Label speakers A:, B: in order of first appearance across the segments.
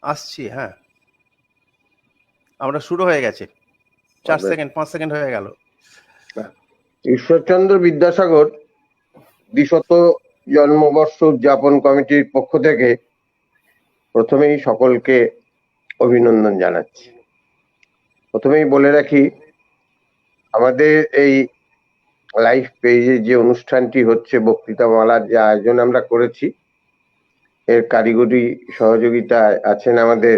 A: আসছি, হ্যাঁ। আমরা শুরু হয়ে গেছে। 4 সেকেন্ড 5 সেকেন্ড হয়ে গেল।
B: ঈশ্বরচন্দ্র বিদ্যাসাগর দ্বিশত জন্মবর্ষ উদযাপন কমিটির পক্ষ থেকে প্রথমেই সকলকে অভিনন্দন জানাচ্ছি। প্রথমেই বলে রাখি, আমাদের এই লাইভ পেজে যে অনুষ্ঠানটি হচ্ছে, বক্তৃতামালার যে আয়োজন আমরা করেছি, এর কারিগরি সহযোগিতায় আছেন আমাদের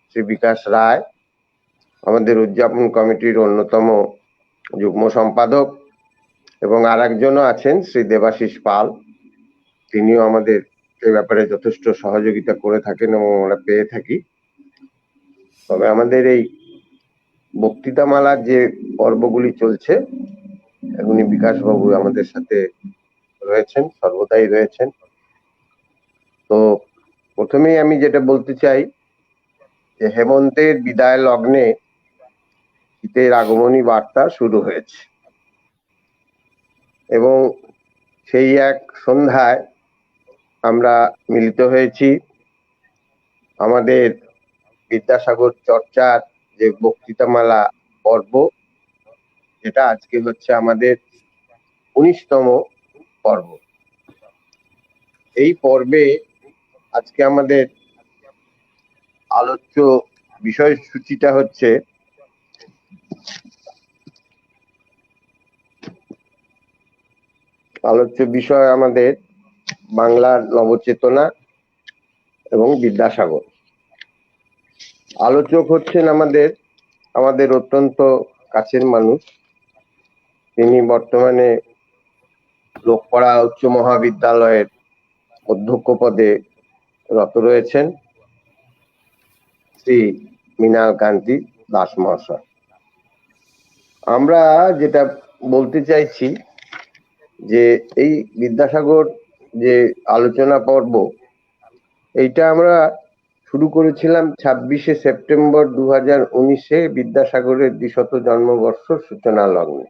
B: শ্রী বিকাশ রায়, আমাদের উদযাপন কমিটির অন্যতম যুগ্ম সম্পাদক, এবং আর একজনও আছেন শ্রী দেবাশিস পাল। তিনিও আমাদের এ ব্যাপারে যথেষ্ট সহযোগিতা করে থাকেন এবং আমরা পেয়ে থাকি। তবে আমাদের এই বক্তৃতামালার যে পর্বগুলি চলছে, এগুলি বিকাশবাবু আমাদের সাথে রয়েছেন, সর্বদাই রয়েছেন। তো প্রথমেই আমি যেটা বলতে চাই যে হেমন্তের বিদায় লগ্নে শীতের আগমনী বার্তা শুরু হয়েছে, এবং সেই এক সন্ধ্যায় আমরা মিলিত হয়েছি আমাদের বিদ্যাসাগর চর্চার যে বক্তৃতামালা পর্ব, যেটা আজকে হচ্ছে আমাদের 19তম পর্ব। এই পর্বে আজকে আমাদের আলোচ্য বিষয়সূচিটা হচ্ছে আলোচ্য বিষয় আমাদের বাংলার নবচেতনা এবং বিদ্যাসাগর। আলোচক হচ্ছেন আমাদের অত্যন্ত কাছের মানুষ। তিনি বর্তমানে লোকপাড়া উচ্চ মহাবিদ্যালয়ের অধ্যক্ষ পদে রত রয়েছেন, শ্রী মৃণাল কান্তি দাস মহাশয়। আমরা যেটা বলতে চাইছি যে এই বিদ্যাসাগর যে আলোচনা পর্ব, এইটা আমরা শুরু করেছিলাম 26শে সেপ্টেম্বর 2019-এ বিদ্যাসাগরের 200 জন্মবর্ষ সূচনা লগ্নে।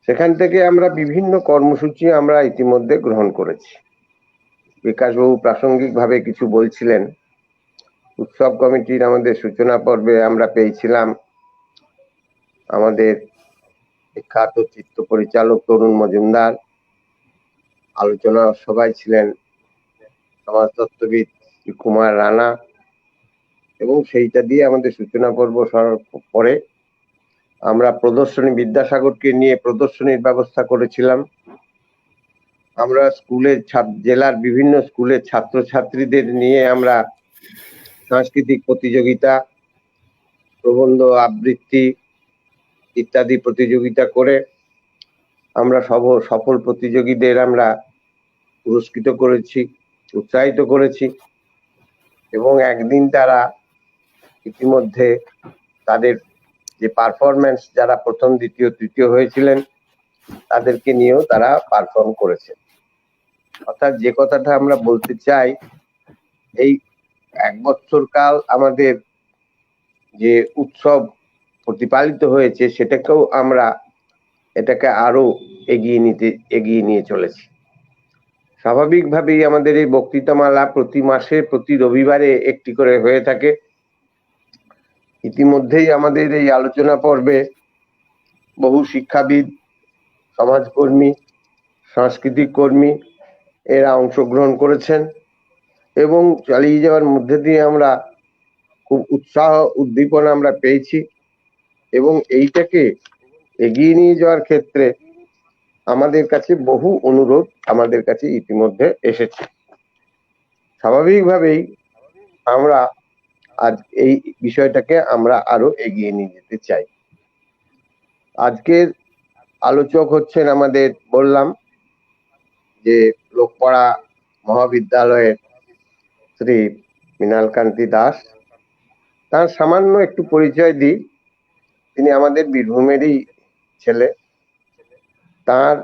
B: সেখান থেকে আমরা বিভিন্ন কর্মসূচি আমরা ইতিমধ্যে গ্রহণ করেছি। বিকাশবাবু প্রাসঙ্গিকভাবে কিছু বলছিলেন। উৎসব কমিটির আমাদের সূচনা পর্বে আমরা পেয়েছিলাম আমাদের বিখ্যাত চিত্র পরিচালক তরুণ মজুমদার। আলোচনা সভায় ছিলেন সমাজতত্ত্ববিদ কুমার রানা, এবং সেইটা দিয়ে আমাদের সূচনা পর্ব পরে আমরা প্রদর্শনী, বিদ্যাসাগরকে নিয়ে প্রদর্শনীর ব্যবস্থা করেছিলাম। আমরা স্কুলের জেলার বিভিন্ন স্কুলের ছাত্রছাত্রীদের নিয়ে আমরা সাংস্কৃতিক প্রতিযোগিতা, প্রবন্ধ আবৃত্তি ইত্যাদি প্রতিযোগিতা করে আমরা সফল প্রতিযোগীদের আমরা পুরস্কৃত করেছি, উৎসাহিত করেছি, এবং একদিন তারা ইতিমধ্যে তাদের যে পারফরমেন্স, যারা প্রথম দ্বিতীয় তৃতীয় হয়েছিলেন, তাদেরকে নিয়েও তারা পারফর্ম করেছে। অর্থাৎ যে কথাটা আমরা বলতে চাই, এই 1 বছর কাল আমাদের যে উৎসব প্রতিপালিত হয়েছে, সেটাকেও আমরা এটাকে আরো এগিয়ে নিয়ে চলেছি। স্বাভাবিকভাবেই আমাদের এই বক্তৃতামালা প্রতি মাসে প্রতি রবিবারে একটি করে হয়ে থাকে। ইতিমধ্যেই আমাদের এই আলোচনা পর্বে বহু শিক্ষাবিদ, সমাজকর্মী, সাংস্কৃতিক কর্মী এরা অংশগ্রহণ করেছেন, এবং চালিয়ে যাওয়ার মধ্যে দিয়ে আমরা খুব উৎসাহ উদ্দীপনা আমরা পেয়েছি, এবং এইটাকে এগিয়ে নিয়ে যাওয়ার ক্ষেত্রে আমাদের কাছে বহু অনুরোধ আমাদের কাছে ইতিমধ্যে এসেছে। স্বাভাবিকভাবেই আমরা আজ এই বিষয়টাকে আমরা আরো এগিয়ে নিয়ে যেতে চাই। আজকের আলোচক হচ্ছেন আমাদের, বললাম যে লোকপাড়া মহাবিদ্যালয়ের শ্রী মৃণাল কান্তি দাস। তার সামান্য একটু পরিচয় দিই। তিনি আমাদের বীরভূমেরই ছেলে। তার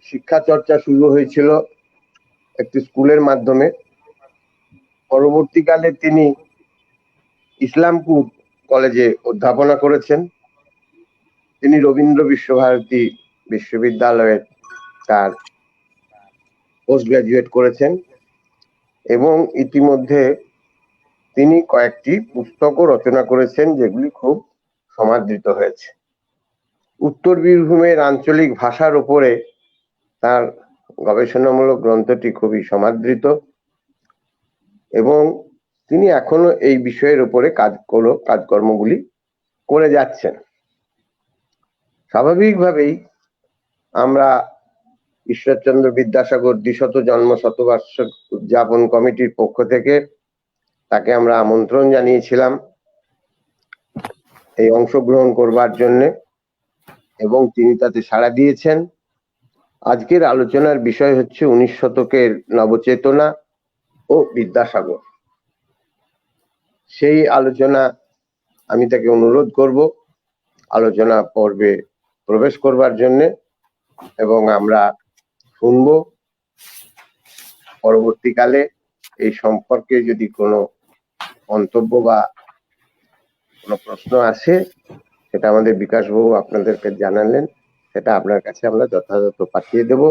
B: শিক্ষা চর্চা শুরু হয়েছিল একটি স্কুলের মাধ্যমে। পরবর্তীকালে তিনি ইসলামপুর কলেজে অধ্যাপনা করেছেন। তিনি রবীন্দ্র বিশ্বভারতী বিশ্ববিদ্যালয়ে তার পোস্ট গ্রাজুয়েট করেছেন, এবং ইতিমধ্যে তিনি কয়েকটি পুস্তকও রচনা করেছেন, যেগুলি খুব সমাদৃত হয়েছে। উত্তর বীরভূমের আঞ্চলিক ভাষার উপরে তার গবেষণামূলক গ্রন্থটি খুবই সমাদৃত এবং তিনি এখনো এই বিষয়ের উপরে কাজকর্মগুলি করে যাচ্ছেন। স্বাভাবিকভাবেই আমরা ঈশ্বরচন্দ্র বিদ্যাসাগর দ্বিশত জন্ম শতবার্ষিক উদযাপন কমিটির পক্ষ থেকে তাকে আমরা আমন্ত্রণ জানিয়েছিলাম এই অংশগ্রহণ করবার জন্য, এবং তিনি তাতে সাড়া দিয়েছেন। আজকের আলোচনার বিষয় হচ্ছে 19 শতকের নবচেতনা ও বিদ্যাসাগর। সেই আলোচনা আমি তাকে অনুরোধ করব আলোচনা পর্বে প্রবেশ করবার জন্য, এবং আমরা শুনব। পরবর্তীকালে এই সম্পর্কে যদি কোনো মন্তব্য বা কোনো প্রশ্ন আসে, সেটা আমাদের বিকাশবাবু আপনাদেরকে জানালেন, সেটা আপনার কাছে আমরা যথাযথ পাঠিয়ে দেব,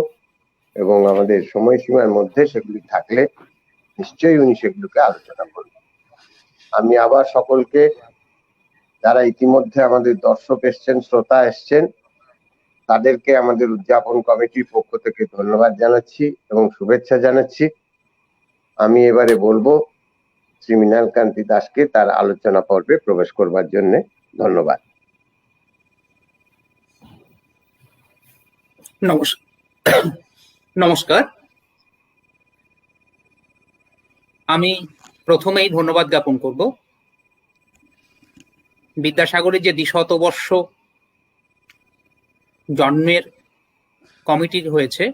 B: এবং আমাদের সময়সীমার মধ্যে সেগুলি থাকলে নিশ্চয়ই উনি সেগুলোকে আলোচনা করবেন। আমি আবার সকলকে, যারা ইতিমধ্যে আমাদের দর্শক এসছেন, শ্রোতা এসছেন, তাদেরকে আমাদের উদযাপন কমিটির পক্ষ থেকে ধন্যবাদ জানাচ্ছি এবং শুভেচ্ছা জানাচ্ছি। আমি এবারে বলবো শ্রী মৃণাল কান্তি দাসকে তার আলোচনা পর্বে প্রবেশ করবার জন্য। ধন্যবাদ।
C: নমস্কার। আমি প্রথমেই ধন্যবাদ জ্ঞাপন করব বিদ্যাসাগরের যে দ্বিশতবর্ষ জন্মের কমিটি হয়েছে,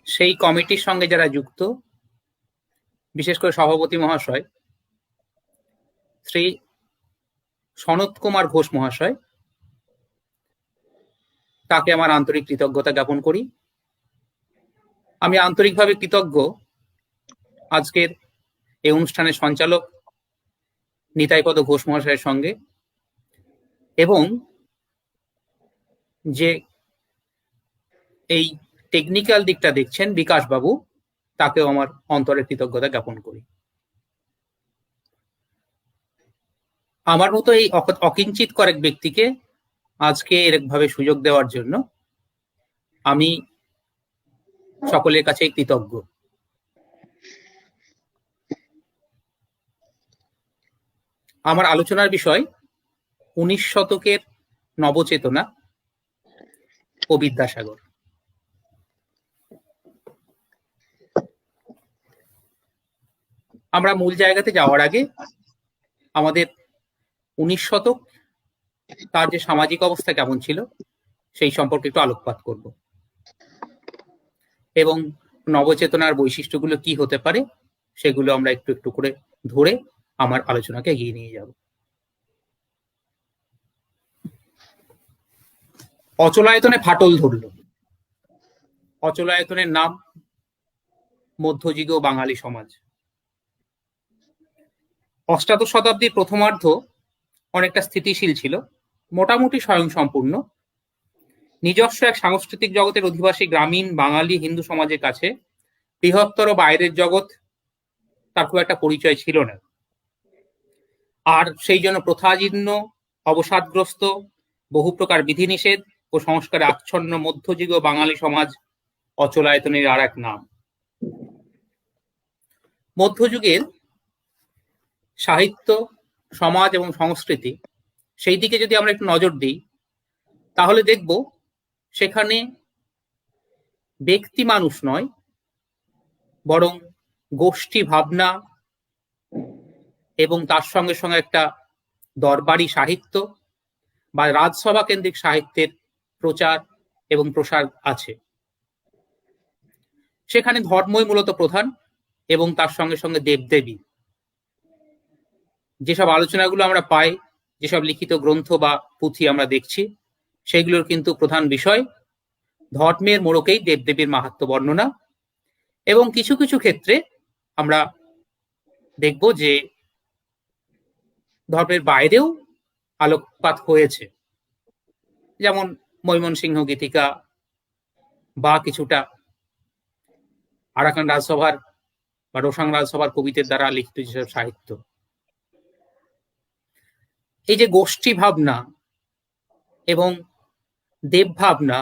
C: সেই কমিটির সঙ্গে যারা যুক্ত, বিশেষ করে সভাপতি মহাশয় শ্রী সনত কুমার ঘোষ মহাশয়, তাকে আমার আন্তরিক কৃতজ্ঞতা জ্ঞাপন করি। আমি আন্তরিকভাবে কৃতজ্ঞ আজকের এই অনুষ্ঠানের সঞ্চালক নিতাইপদ ঘোষ মহাশয়ের সঙ্গে, এবং যে এই টেকনিক্যাল দিকটা দেখছেন বিকাশ বাবু, তাকেও আমার অন্তরের কৃতজ্ঞতা জ্ঞাপন করি। আমার মতো এই অকিঞ্চিত কয়েক ব্যক্তিকে আজকে এরকমভাবে সুযোগ দেওয়ার জন্য আমি সকলের কাছে কৃতজ্ঞ। আমার আলোচনার বিষয় 19 শতকের নবচেতনা ও বিদ্যাসাগর। আমরা মূল জায়গাতে যাওয়ার আগে আমাদের 19 শতক, তার যে সামাজিক অবস্থা কেমন ছিল সেই সম্পর্কে একটু আলোকপাত করব, এবং নবচেতনার বৈশিষ্ট্যগুলো কি হতে পারে সেগুলো আমরা একটু একটু করে ধরে আমার আলোচনাকে এগিয়ে নিয়ে যাব। অচলায়তনে ফাটল ধরল। অচলায়তনের নাম মধ্যযুগীয় বাঙালি সমাজ। অষ্টাদশ শতাব্দীর প্রথমার্ধ অনেকটা স্থিতিশীল ছিল, মোটামুটি স্বয়ংসম্পূর্ণ। নিজস্ব এক সাংস্কৃতিক জগতের অধিবাসী গ্রামীণ বাঙালি হিন্দু সমাজের কাছে বৃহত্তর বাইরের জগৎ তার খুব একটা পরিচয় ছিল না, আর সেই জন্য প্রথাজীর্ণ, অবসাদগ্রস্ত, বহু প্রকার বিধিনিষেধ ও সংস্কারে আচ্ছন্ন মধ্যযুগীয় বাঙালি সমাজ অচলায়তনের আর এক নাম। মধ্যযুগের সাহিত্য, সমাজ এবং সংস্কৃতি, সেই দিকে যদি আমরা একটু নজর দিই, তাহলে দেখব সেখানে ব্যক্তি মানুষ নয়, বরং গোষ্ঠী ভাবনা এবং তার সঙ্গে সঙ্গে একটা দরবারি সাহিত্য বা রাজসভা কেন্দ্রিক সাহিত্যের প্রচার এবং প্রসার আছে। সেখানে ধর্মই মূলত প্রধান, এবং তার সঙ্গে সঙ্গে দেবদেবী। যেসব আলোচনাগুলো আমরা পাই, যেসব লিখিত গ্রন্থ বা পুঁথি আমরা দেখছি, সেগুলোর কিন্তু প্রধান বিষয় ধর্মের মোড়কেই দেবদেবীর মাহাত্ম্য বর্ণনা, এবং কিছু কিছু ক্ষেত্রে আমরা দেখব যে ধর্মের বাইরেও আলোকপাত হয়েছে, যেমন মৈমনসিংহ গীতিকা বা কিছুটা আরাকান রাজসভার বা রোশাং রাজসভার কবিদের দ্বারা লিখিত যেসব সাহিত্য, এই যে গোষ্ঠী ভাবনা এবং দেব ভাবনা,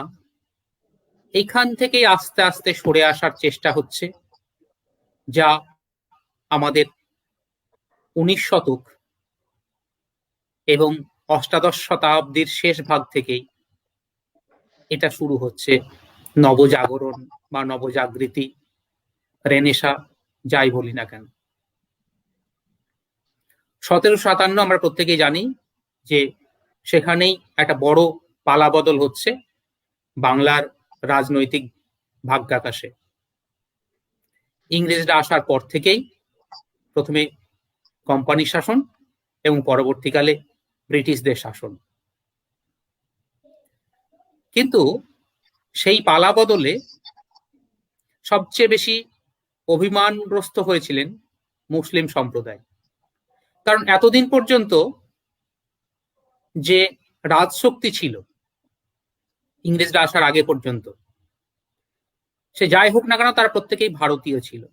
C: এইখান থেকেই আস্তে আস্তে সরে আসার চেষ্টা হচ্ছে, যা আমাদের 19 শতক এবং অষ্টাদশ শতাব্দীর শেষ ভাগ থেকেই এটা শুরু হচ্ছে। নবজাগরণ বা নবজাগৃতি, রেনেসা, যাই বলি না কেন। 1757 আমরা প্রত্যেকেই জানি যে সেখানেই একটা বড় পালাবদল হচ্ছে বাংলার রাজনৈতিক ভাগ্যাকাশে। ইংরেজরা আসার পর থেকেই প্রথমে কোম্পানির শাসন এবং পরবর্তীকালে ব্রিটিশদের শাসন। কিন্তু সেই পালাবদলে সবচেয়ে বেশি অভিমানগ্রস্ত হয়েছিলেন মুসলিম সম্প্রদায়। কারণ এতদিন পর্যন্ত যে রাজশক্তি ছিল ইংরেজরা আসার আগে পর্যন্ত, সে যাই হোক না কেন তারা প্রত্যেকেই ভারতীয় ছিল।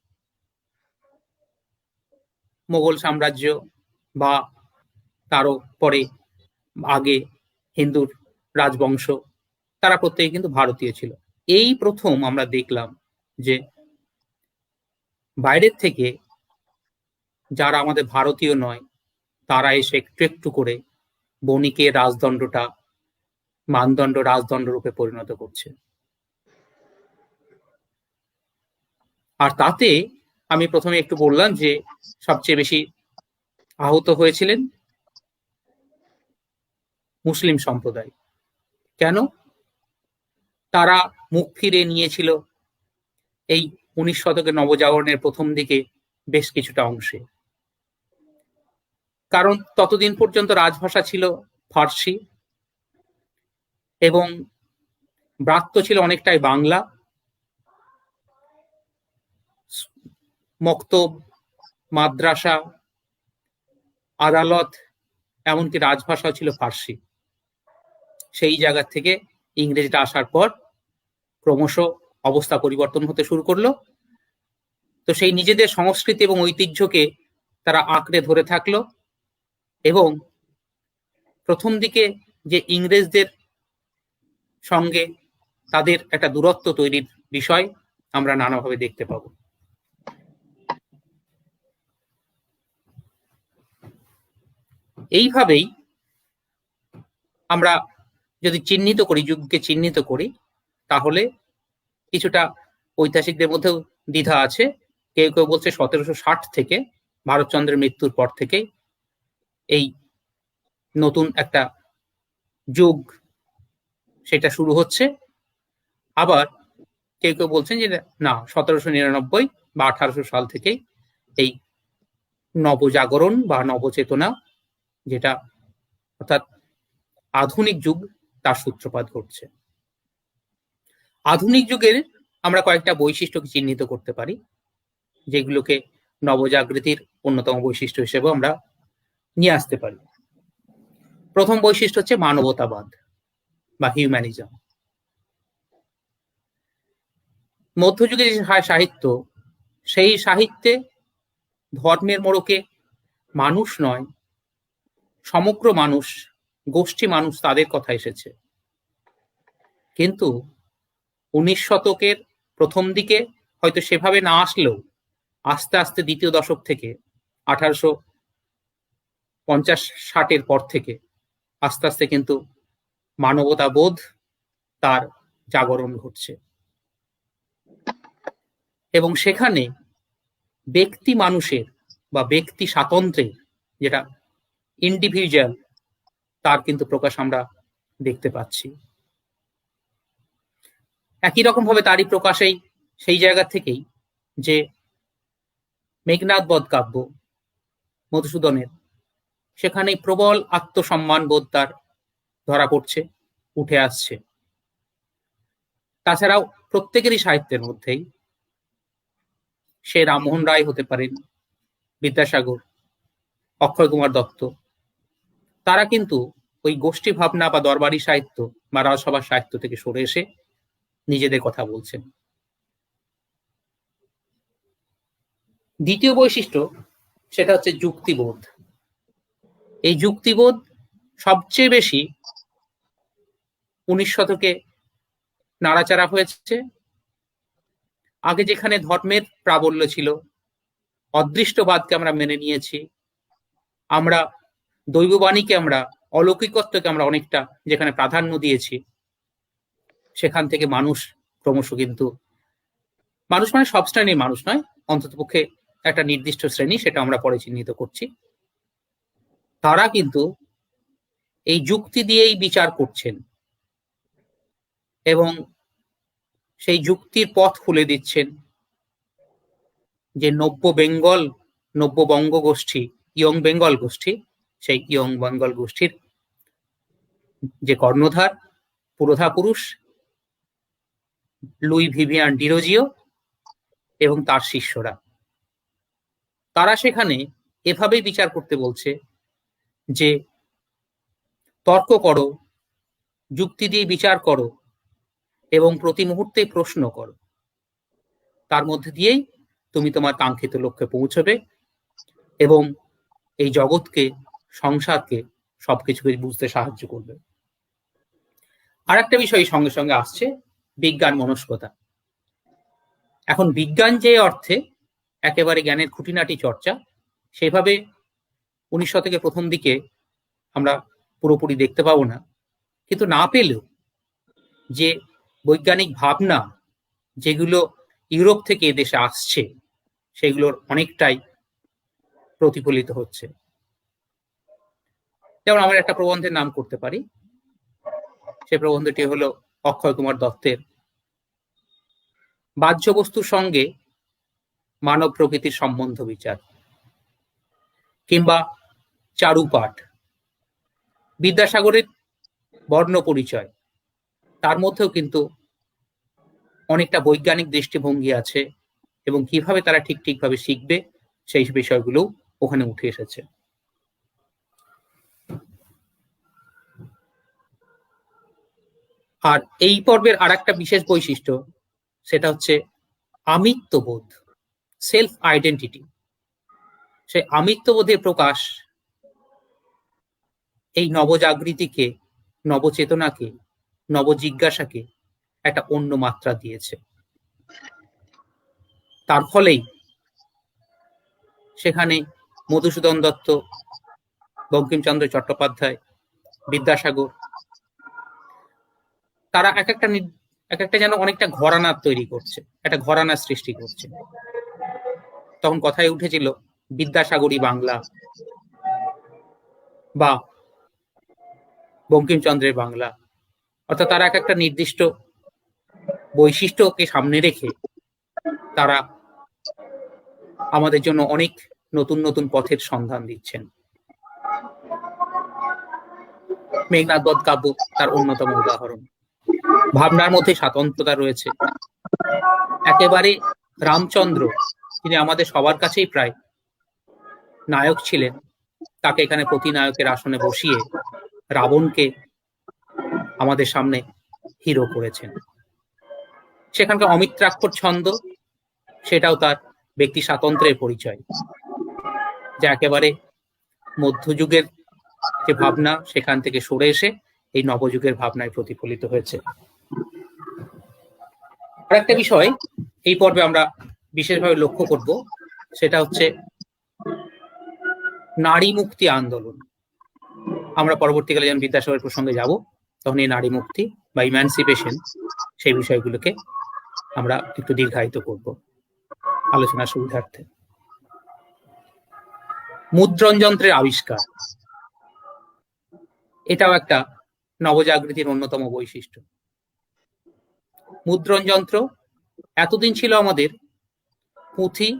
C: মোগল সাম্রাজ্য বা তারও পরে আগে হিন্দুর রাজবংশ, তারা প্রত্যেকে কিন্তু ভারতীয় ছিল। এই প্রথম আমরা দেখলাম যে বাইরের থেকে যারা আমাদের ভারতীয় নয়, তারা এসে একটু একটু করে বণিকের রাজদণ্ডটা মানদণ্ড রাজদণ্ড রূপে পরিণত করছে। আর তাতে আমি প্রথমে একটু বললাম যে সবচেয়ে বেশি আহত হয়েছিলেন মুসলিম সম্প্রদায়। কেন? তারা মুখ ফিরে নিয়েছিল এই 19 শতকের নবজাগরণের প্রথম দিকে বেশ কিছুটা অংশে। কারণ ততদিন পর্যন্ত রাজভাষা ছিল ফার্সি এবং ব্রাত্য ছিল অনেকটাই বাংলা। মক্তব, মাদ্রাসা, আদালত, এমনকি রাজভাষাও ছিল ফার্সি। সেই জায়গা থেকে ইংরেজরা আসার পর ক্রমশ অবস্থা পরিবর্তন হতে শুরু করলো। তো সেই নিজেদের সংস্কৃতি এবং ঐতিহ্যকে তারা আঁকড়ে ধরে থাকলো এবং প্রথম দিকে যে ইংরেজদের সঙ্গে তাদের একটা দূরত্ব তৈরির বিষয় আমরা নানাভাবে দেখতে পাবো। এইভাবেই আমরা যদি চিহ্নিত করি, যুগকে চিহ্নিত করি, তাহলে কিছুটা ঐতিহাসিকদের মধ্যেও দ্বিধা আছে। কেউ কেউ বলছে 1760 থেকে, ভারতচন্দ্রের মৃত্যুর পর থেকে এই নতুন একটা যুগ সেটা শুরু হচ্ছে। আবার কেউ কেউ বলছেন যে না, 1799 বা 1800 সাল থেকেই এই নবজাগরণ বা নবচেতনা, যেটা অর্থাৎ আধুনিক যুগ, তার সূত্রপাত ঘটছে। আধুনিক যুগের আমরা কয়েকটা বৈশিষ্ট্যকে চিহ্নিত করতে পারি, যেগুলোকে নবজাগৃতির অন্যতম বৈশিষ্ট্য হিসেবে আমরা নিয়ে আসতে পারি। প্রথম বৈশিষ্ট্য হচ্ছে মানবতাবাদ বা হিউম্যানিজম। মধ্যযুগের যে সাহিত্য, সেই সাহিত্যে ধর্মের মোড়কে মানুষ নয়, সমগ্র মানুষ, গোষ্ঠী মানুষ, তাদের কথা এসেছে। কিন্তু 19 শতকের প্রথম দিকে হয়তো সেভাবে না আসলেও আস্তে আস্তে দ্বিতীয় দশক থেকে 1850-60-এর পর থেকে আস্তে আস্তে কিন্তু মানবতাবোধ তার জাগরণ ঘটছে এবং সেখানে ব্যক্তি মানুষের বা ব্যক্তি স্বাতন্ত্র্যের, যেটা ইন্ডিভিজুয়াল, তার কিন্তু প্রকাশ আমরা দেখতে পাচ্ছি। একই রকম ভাবে তারই প্রকাশেই সেই জায়গা থেকেই যে মেঘনাদ বধ কাব্য মধুসূদনের, সেখানেই প্রবল আত্মসম্মান বোধ তার ধরা পড়ছে, উঠে আসছে। তাছাড়াও প্রত্যেকেরই সাহিত্যের মধ্যেই, সে রামমোহন রায় হতে পারেন, বিদ্যাসাগর, অক্ষয় কুমার দত্ত, তারা কিন্তু ওই গোষ্ঠী ভাবনা বা দরবারি সাহিত্য বা রাজসভার সাহিত্য থেকে সরে এসে নিজেদের কথা বলছেন। দ্বিতীয় বৈশিষ্ট্য সেটা হচ্ছে যুক্তিবোধ। এই যুক্তিবোধ সবচেয়ে বেশি 19 শতকে নাড়াচাড়া হয়েছে। আগে যেখানে ধর্মের প্রাবল্য ছিল, অদৃষ্টবাদকে আমরা মেনে নিয়েছি, আমরা দৈববাণীকে, আমরা অলৌকিকত্বকে আমরা অনেকটা যেখানে প্রাধান্য দিয়েছি, সেখান থেকে মানুষ ক্রমশ কিন্তু, মানুষ মানে সব শ্রেণীর মানুষ নয়, অন্ততপক্ষে একটা নির্দিষ্ট শ্রেণী, সেটা আমরা পরে চিহ্নিত করছি, তারা কিন্তু এই যুক্তি দিয়েই বিচার করছেন এবং সেই যুক্তির পথ খুলে দিচ্ছেন যে নব্য বঙ্গ গোষ্ঠী, ইয়ং বেঙ্গল গোষ্ঠী, সেই ইয়ং বেঙ্গল গোষ্ঠীর যে কর্ণধার, পুরোধা পুরুষ লুই ভিভিয়ান ডিরোজিও এবং তার শিষ্যরা, তারা সেখানে এভাবেই বিচার করতে বলছে যে তর্ক করো, যুক্তি দিয়ে বিচার করো এবং প্রতি মুহূর্তেই প্রশ্ন করো, তার মধ্যে দিয়েই তুমি তোমার কাঙ্ক্ষিত লক্ষ্যে পৌঁছবে এবং এই জগৎকে, সংসারকে, সবকিছুকে বুঝতে সাহায্য করবে। আর একটা বিষয় সঙ্গে সঙ্গে আসছে, বিজ্ঞান মনস্কতা। এখন বিজ্ঞান যে অর্থে একেবারে জ্ঞানের খুঁটিনাটি চর্চা, সেভাবে 19 শতকের প্রথম দিকে আমরা পুরোপুরি দেখতে পাবো না, কিন্তু না পেলেও যে বৈজ্ঞানিক ভাবনা যেগুলো ইউরোপ থেকে এদেশে আসছে, সেগুলোর অনেকটাই প্রতিফলিত হচ্ছে। যেমন আমরা একটা প্রবন্ধের নাম করতে পারি, সেই প্রবন্ধটি হলো অক্ষয় কুমার দত্তের বাহ্য বস্তুর সঙ্গে মানব প্রকৃতির সম্বন্ধ বিচার, কিংবা চারুপাঠ, বিদ্যাসাগরের বর্ণ পরিচয়, তার মধ্যেও কিন্তু অনেকটা বৈজ্ঞানিক দৃষ্টিভঙ্গি আছে এবং কিভাবে তারা ঠিকভাবে শিখবে সেই বিষয়গুলো ওখানে উঠে এসেছে। আর এই পর্বের আর একটা বিশেষ বৈশিষ্ট্য, সেটা হচ্ছে আমিত্ববোধ, সেলফ আইডেন্টিটি। সেই আমিত্ববোধের প্রকাশ এই নবজাগৃতিকে, নবচেতনাকে, নবজিজ্ঞাসাকে একটা অন্য মাত্রা দিয়েছে। তার ফলেই সেখানে মধুসূদন দত্ত, বঙ্কিমচন্দ্র চট্টোপাধ্যায়, বিদ্যাসাগর, তারা এক একটা যেন অনেকটা ঘরানা তৈরি করছে, একটা ঘরানা সৃষ্টি করছে। তখন কথায় উঠেছিল বিদ্যাসাগরী বাংলা বা বঙ্কিমচন্দ্রের বাংলা, অর্থাৎ তারা এক একটা নির্দিষ্ট বৈশিষ্ট্যকে সামনে রেখে তারা আমাদের জন্য অনেক নতুন নতুন পথের সন্ধান দিচ্ছেন। মেঘনাদ বধ কাব্য তার অন্যতম উদাহরণ। ভাবনার মধ্যে স্বাতন্ত্রতা রয়েছে। একেবারে রামচন্দ্র, তিনি আমাদের সবার কাছেই প্রায় নায়ক ছিলেন, তাকে এখানে প্রতিনায়কের আসনে বসিয়ে রাবণকে আমাদের সামনে হিরো করেছেন। সেখানকার অমিত্রাক্ষর ছন্দ, সেটাও তার ব্যক্তি স্বাতন্ত্র্যের পরিচয়, যা একেবারে মধ্যযুগের যে ভাবনা সেখান থেকে সরে এসে এই নবযুগের ভাবনায় প্রতিফলিত হয়েছে। আর একটা বিষয় এই পর্বে আমরা বিশেষভাবে লক্ষ্য করব, সেটা হচ্ছে নারী মুক্তি আন্দোলন। আমরা পরবর্তীকালে যখন বিদ্যাসাগরের প্রসঙ্গে যাব, তখন এই নারী মুক্তি বা ইম্যানসিপেশন, সেই বিষয়গুলোকে আমরা একটু দীর্ঘায়িত করব আলোচনার সুবিধার্থে। মুদ্রণ যন্ত্রের আবিষ্কার, এটাও একটা নবজাগৃতির অন্যতম বৈশিষ্ট্য। মুদ্রণ যন্ত্র এতদিন ছিল আমাদের পুঁথি,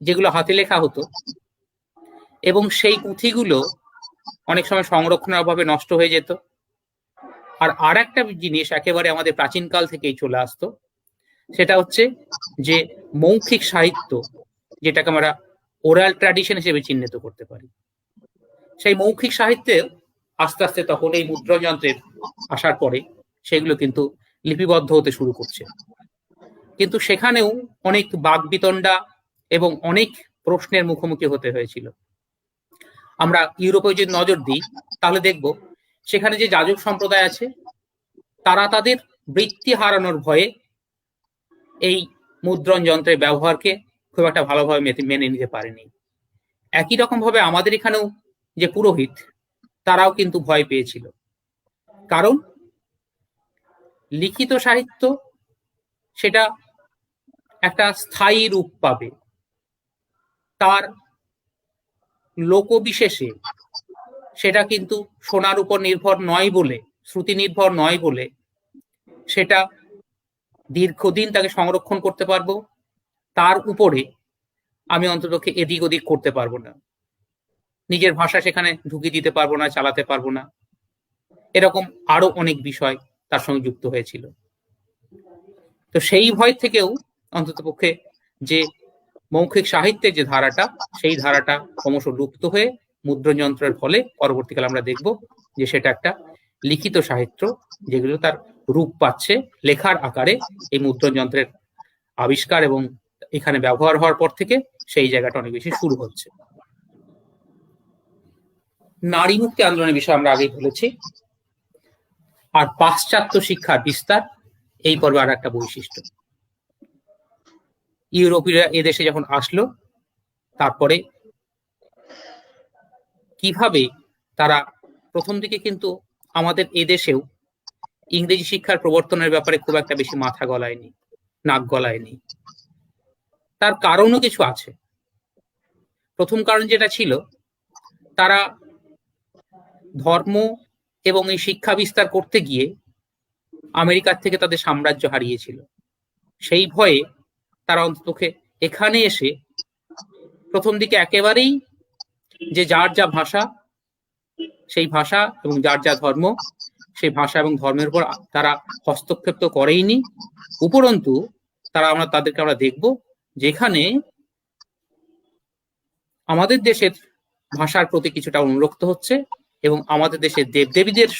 C: যেগুলো হাতে লেখা হতো, এবং সেই পুঁথিগুলো অনেক সময় সংরক্ষণের অভাবে নষ্ট হয়ে যেত। আর একটা জিনিস একেবারে আমাদের প্রাচীনকাল থেকেই চলে আসতো, সেটা হচ্ছে যে মৌখিক সাহিত্য, যেটাকে আমরা ওরাল ট্র্যাডিশন হিসেবে চিহ্নিত করতে পারি। সেই মৌখিক সাহিত্যে আস্তে আস্তে তখন এই মুদ্রণ যন্ত্রের আসার পরে সেগুলো কিন্তু লিপিবদ্ধ হতে শুরু করছে। কিন্তু সেখানেও অনেক বাকবিতণ্ডা এবং অনেক প্রশ্নের মুখোমুখি হতে হয়েছিল। আমরা ইউরোপে যদি নজর দিই তাহলে দেখব সেখানে যে যাজক সম্প্রদায় আছে তারা তাদের বৃত্তি হারানোর ভয়ে এই মুদ্রণ যন্ত্রের ব্যবহারকে খুব একটা ভালোভাবে মেনে নিতে পারেনি। একই রকম ভাবে আমাদের এখানেও যে পুরোহিত তারাও কিন্তু ভয় পেয়েছিল, কারণ লিখিত সাহিত্য সেটা একটা স্থায়ী রূপ পাবে, তার লোকবিশেষে সেটা কিন্তু সোনার উপর নির্ভর নয় বলে, শ্রুতি নির্ভর নয় বলে সেটা দীর্ঘদিন তাকে সংরক্ষণ করতে পারবো, তার উপরে আমি অন্ততপক্ষে এদিক ওদিক করতে পারবো না, নিজের ভাষা সেখানে ঢুকিয়ে দিতে পারবো না, চালাতে পারবো না, এরকম আরো অনেক বিষয় তার সঙ্গে যুক্ত হয়েছিল। তো সেই ভয় থেকেও অন্ততপক্ষে যে মৌখিক সাহিত্যের যে ধারাটা, সেই ধারাটা ক্রমশ লুপ্ত হয়ে মুদ্রণ যন্ত্রের ফলে পরবর্তীকালে আমরা দেখব যে সেটা একটা লিখিত সাহিত্য, যেগুলো তার রূপ পাচ্ছে লেখার আকারে এই মুদ্রণ যন্ত্রের আবিষ্কার এবং এখানে ব্যবহার হওয়ার পর থেকে সেই জায়গাটা অনেক বেশি শুরু হচ্ছে। নারী মুক্তি আন্দোলনের বিষয়ে আমরা আগেই বলেছি। আর পাশ্চাত্য শিক্ষার বিস্তার এই পর্বে আর একটা বৈশিষ্ট্য। ইউরোপীয়রা এদেশে যখন আসলো, তারপরে কিভাবে তারা প্রথম দিকে কিন্তু আমাদের এদেশেও ইংরেজি শিক্ষার প্রবর্তনের ব্যাপারে খুব একটা বেশি মাথা গলায়নি, নাক গলায়নি। তার কারণও কিছু আছে। প্রথম কারণ যেটা ছিল, তারা ধর্ম এবং এই শিক্ষা বিস্তার করতে গিয়ে আমেরিকার থেকে তাদের সাম্রাজ্য হারিয়েছিল। সেই ভয়ে তারা অন্ততপক্ষে এখানে এসে প্রথম দিকে একেবারেই যে যার যা ভাষা, সেই ভাষা এবং যার যা ধর্ম, সেই ভাষা এবং ধর্মের উপর তারা হস্তক্ষেপ তো করেইনি, উপরন্তু তাদেরকে আমরা দেখব যেখানে আমাদের দেশের ভাষার প্রতি কিছুটা অনুরক্ত হচ্ছে এবং আমাদের দেশের দেবদেবীদের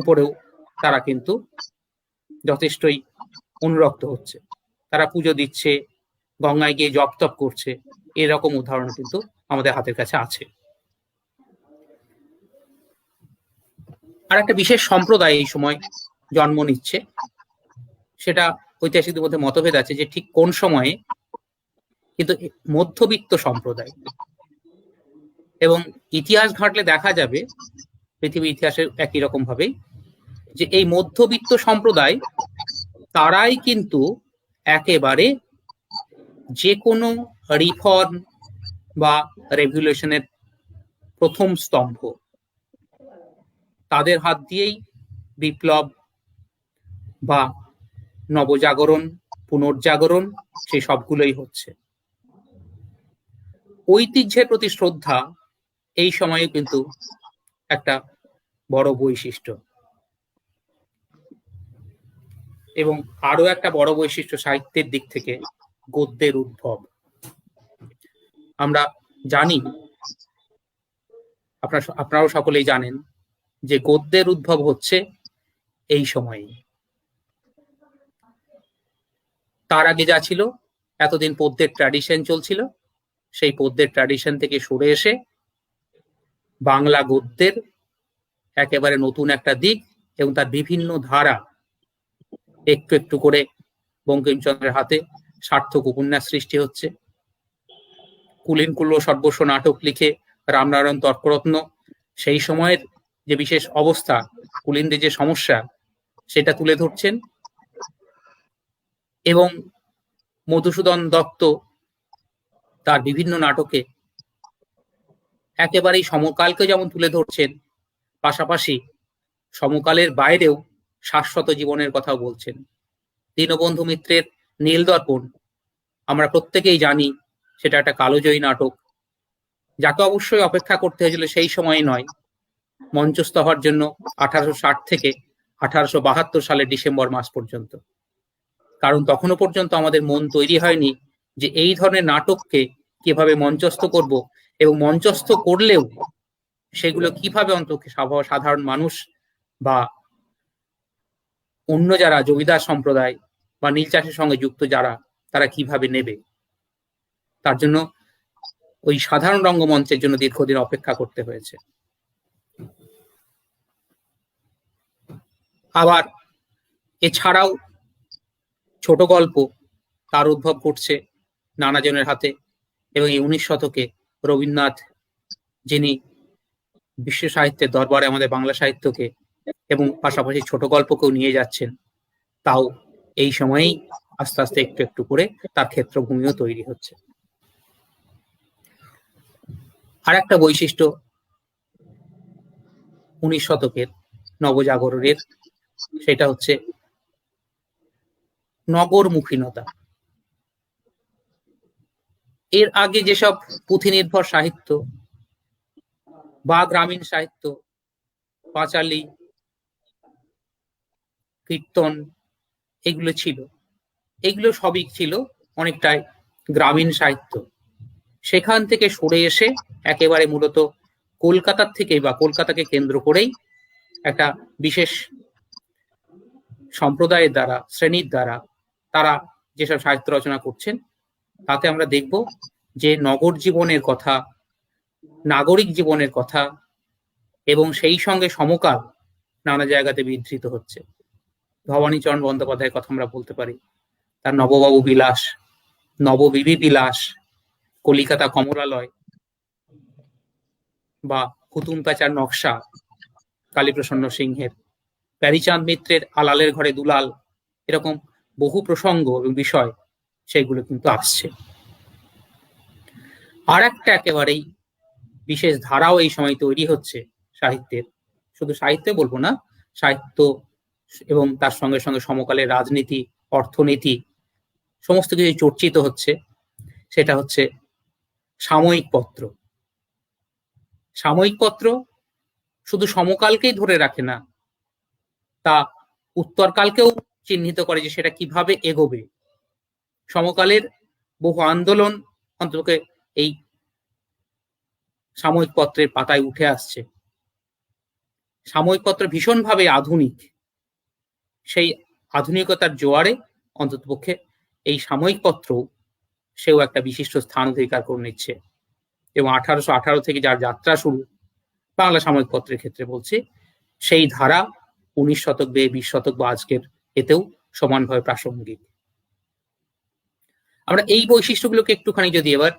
C: উপরেও তারা কিন্তু যথেষ্টই অনুরক্ত হচ্ছে। তারা পুজো দিচ্ছে, গঙ্গায় গিয়ে জপ তপ করছে, এরকম উদাহরণ কিন্তু আমাদের হাতের কাছে আছে। আর একটা বিশেষ সম্প্রদায় এই সময় জন্ম নিচ্ছে, সেটা ঐতিহাসিকদের মধ্যে মতভেদ আছে যে ঠিক কোন সময়ে, কিন্তু মধ্যবিত্ত সম্প্রদায়। এবং ইতিহাস ঘাটলে দেখা যাবে পৃথিবীর ইতিহাসে একই রকম ভাবেই যে এই মধ্যবিত্ত সম্প্রদায় তারাই কিন্তু একেবারে যে কোনো রিফর্ম বা রেভলিউশনের প্রথম স্তম্ভ। তাদের হাত দিয়েই বিপ্লব বা নবজাগরণ, পুনর্জাগরণ, সেই সবগুলোই হচ্ছে। ঐতিহ্যের প্রতি শ্রদ্ধা এই সময়ে কিন্তু একটা বড় বৈশিষ্ট্য। এবং আরো একটা বড় বৈশিষ্ট্য সাহিত্যের দিক থেকে গদ্যের উদ্ভব। আমরা জানি, আপনারাও সকলেই জানেন যে গদ্যের উদ্ভব হচ্ছে এই সময়ে। তার আগে যা ছিল, এতদিন পদ্যের ট্র্যাডিশন চলছিল, সেই পদ্যের ট্র্যাডিশন থেকে সরে এসে বাংলা গদ্যের একেবারে নতুন একটা দিক এবং তার বিভিন্ন ধারা একটু একটু করে বঙ্কিমচন্দ্রের হাতে সার্থক উপন্যাস সৃষ্টি হচ্ছে। কুলীনকুল্ল সর্বস্ব নাটক লিখে রামনারায়ণ তর্করত্ন সেই সময়ের যে বিশেষ অবস্থা, কুলীনদের যে সমস্যা, সেটা তুলে ধরছেন। এবং মধুসূদন দত্ত তার বিভিন্ন নাটকে একেবারেই সমকালকে যেমন তুলে ধরছেন, পাশাপাশি সমকালের বাইরেও শাশ্বত জীবনের কথাও বলছেন। দীনবন্ধু মিত্রের নীলদর্পণ আমরা প্রত্যেকেই জানি সেটা একটা কালোজয়ী নাটক, যাকে অবশ্যই অপেক্ষা করতে হয়েছিল সেই সময় নয়, মঞ্চস্থ হওয়ার জন্য 1860 থেকে 1872 সালের ডিসেম্বর মাস পর্যন্ত। কারণ তখনও পর্যন্ত আমাদের মন তৈরি হয়নি যে এই ধরনের নাটককে কিভাবে মঞ্চস্থ করব, এবং মঞ্চস্থ করলেও সেগুলো কিভাবে অন্তত সাধারণ মানুষ বা অন্য যারা জমিদার সম্প্রদায় বা নীল চাষের সঙ্গে যুক্ত যারা, তারা কিভাবে নেবে। তার জন্য ওই সাধারণ রঙ্গমঞ্চের জন্য দীর্ঘদিন অপেক্ষা করতে হয়েছে। আবার এছাড়াও ছোট গল্প তার উদ্ভব ঘটছে নানাজনের হাতে, এবং এই 19 শতকে রবীন্দ্রনাথ, যিনি বিশ্ব সাহিত্যের দরবারে আমাদের বাংলা সাহিত্যকে এবং পাশাপাশি ছোট গল্পকেও নিয়ে যাচ্ছেন, তাও এই সময়েই আস্তে আস্তে একটু একটু করে তার ক্ষেত্রভূমিও তৈরি হচ্ছে। আর একটা বৈশিষ্ট্য 19 শতকের নবজাগরণের, সেটা হচ্ছে নগরমুখীনতা। এর আগে যেসব পুঁথি নির্ভর সাহিত্য বা গ্রামীণ সাহিত্য, পাঁচালী, কীর্তন, এগুলো ছিল, এগুলো সবই ছিল অনেকটাই গ্রামীণ সাহিত্য। সেখান থেকে সরে এসে একেবারে মূলত কলকাতার থেকে বা কলকাতাকে কেন্দ্র করেই একটা বিশেষ সম্প্রদায়ের দ্বারা, শ্রেণীর দ্বারা তারা যেসব সাহিত্য রচনা করছেন, তাতে আমরা দেখব যে নগর জীবনের কথা, নাগরিক জীবনের কথা এবং সেই সঙ্গে সমকাল নানা জায়গাতে বিধৃত হচ্ছে। ভবানীচরণ বন্দ্যোপাধ্যায়ের কথা আমরা বলতে পারি, তার নববাবু বিলাস, নববিবি বিলাস, কলিকাতা কমলালয় বা হুতুম প্যাঁচার নকশা কালীপ্রসন্ন সিংহের, প্যারীচাঁদ মিত্রের আলালের ঘরে দুলাল, এরকম বহু প্রসঙ্গ এবং বিষয় সেগুলো কিন্তু আসছে। আর একটা একেবারেই বিশেষ ধারাও এই সময় তৈরি হচ্ছে সাহিত্যের, শুধু সাহিত্যে বলবো না, সাহিত্য এবং তার সঙ্গে সঙ্গে সমকালের রাজনীতি, অর্থনীতি সমস্ত কিছু চর্চিত হচ্ছে। সেটা হচ্ছে সাময়িক পত্র। সাময়িক পত্র শুধু সমকালকেই ধরে রাখে না, তা উত্তরকালকেও চিহ্নিত করে যে সেটা কিভাবে এগোবে। সমকালের বহু আন্দোলন অন্তত এই সাময়িক পত্রের পাতায় উঠে আসছে। সাময়িক পত্র ভীষণভাবে আধুনিক, সেই আধুনিকতার জোয়ারে অন্ততপক্ষে এই সাময়িক পত্র সেও একটা বিশিষ্ট স্থান অধিকার করে নিচ্ছে। এবং 1818 থেকে যার যাত্রা শুরু বাংলা সাময়িক পত্রের ক্ষেত্রে বলছি, সেই ধারা 19 শতক বে 20 শতক বা আজকের এতেও সমানভাবে প্রাসঙ্গিক। আমরা এই বৈশিষ্ট্যগুলোকে একটুখানি যদি এবার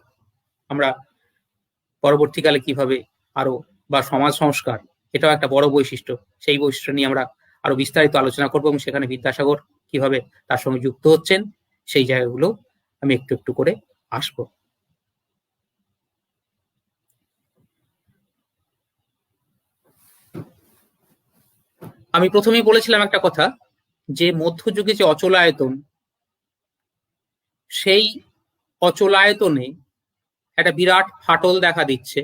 C: আমরা পরবর্তীকালে কিভাবে আরো, বা সমাজ সংস্কার এটাও একটা বড় বৈশিষ্ট্য, সেই বৈশিষ্ট্য নিয়ে আমরা আরো বিস্তারিত আলোচনা করবো এবং সেখানে বিদ্যাসাগর কিভাবে তার সঙ্গে যুক্ত হচ্ছেন সেই জায়গাগুলো আমি একটু একটু করে আসবো। আমি প্রথমেই বলেছিলাম একটা কথা, যে মধ্যযুগে যে অচলায়তন, সেই অচলায়তনে একটা বিরাট ফাটল দেখা দিচ্ছে।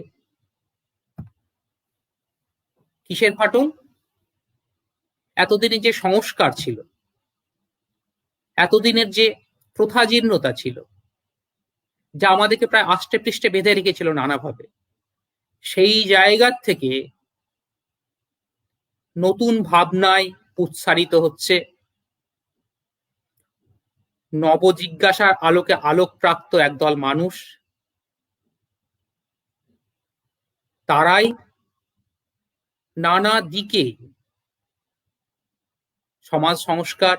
C: কিসের ফাটল? এতদিনের যে সংস্কার ছিল, এতদিনের যে প্রথাজীর্ণতা ছিল, যা আমাদেরকে প্রায় আষ্টে পৃষ্ঠে বেঁধে রেখেছিল নানাভাবে, সেই জায়গার থেকে নতুন ভাবনায় উৎসারিত হচ্ছে, নবজিজ্ঞাসার আলোকে আলোকপ্রাপ্ত একদল মানুষ। তারাই নানা দিকে সমাজ সংস্কার,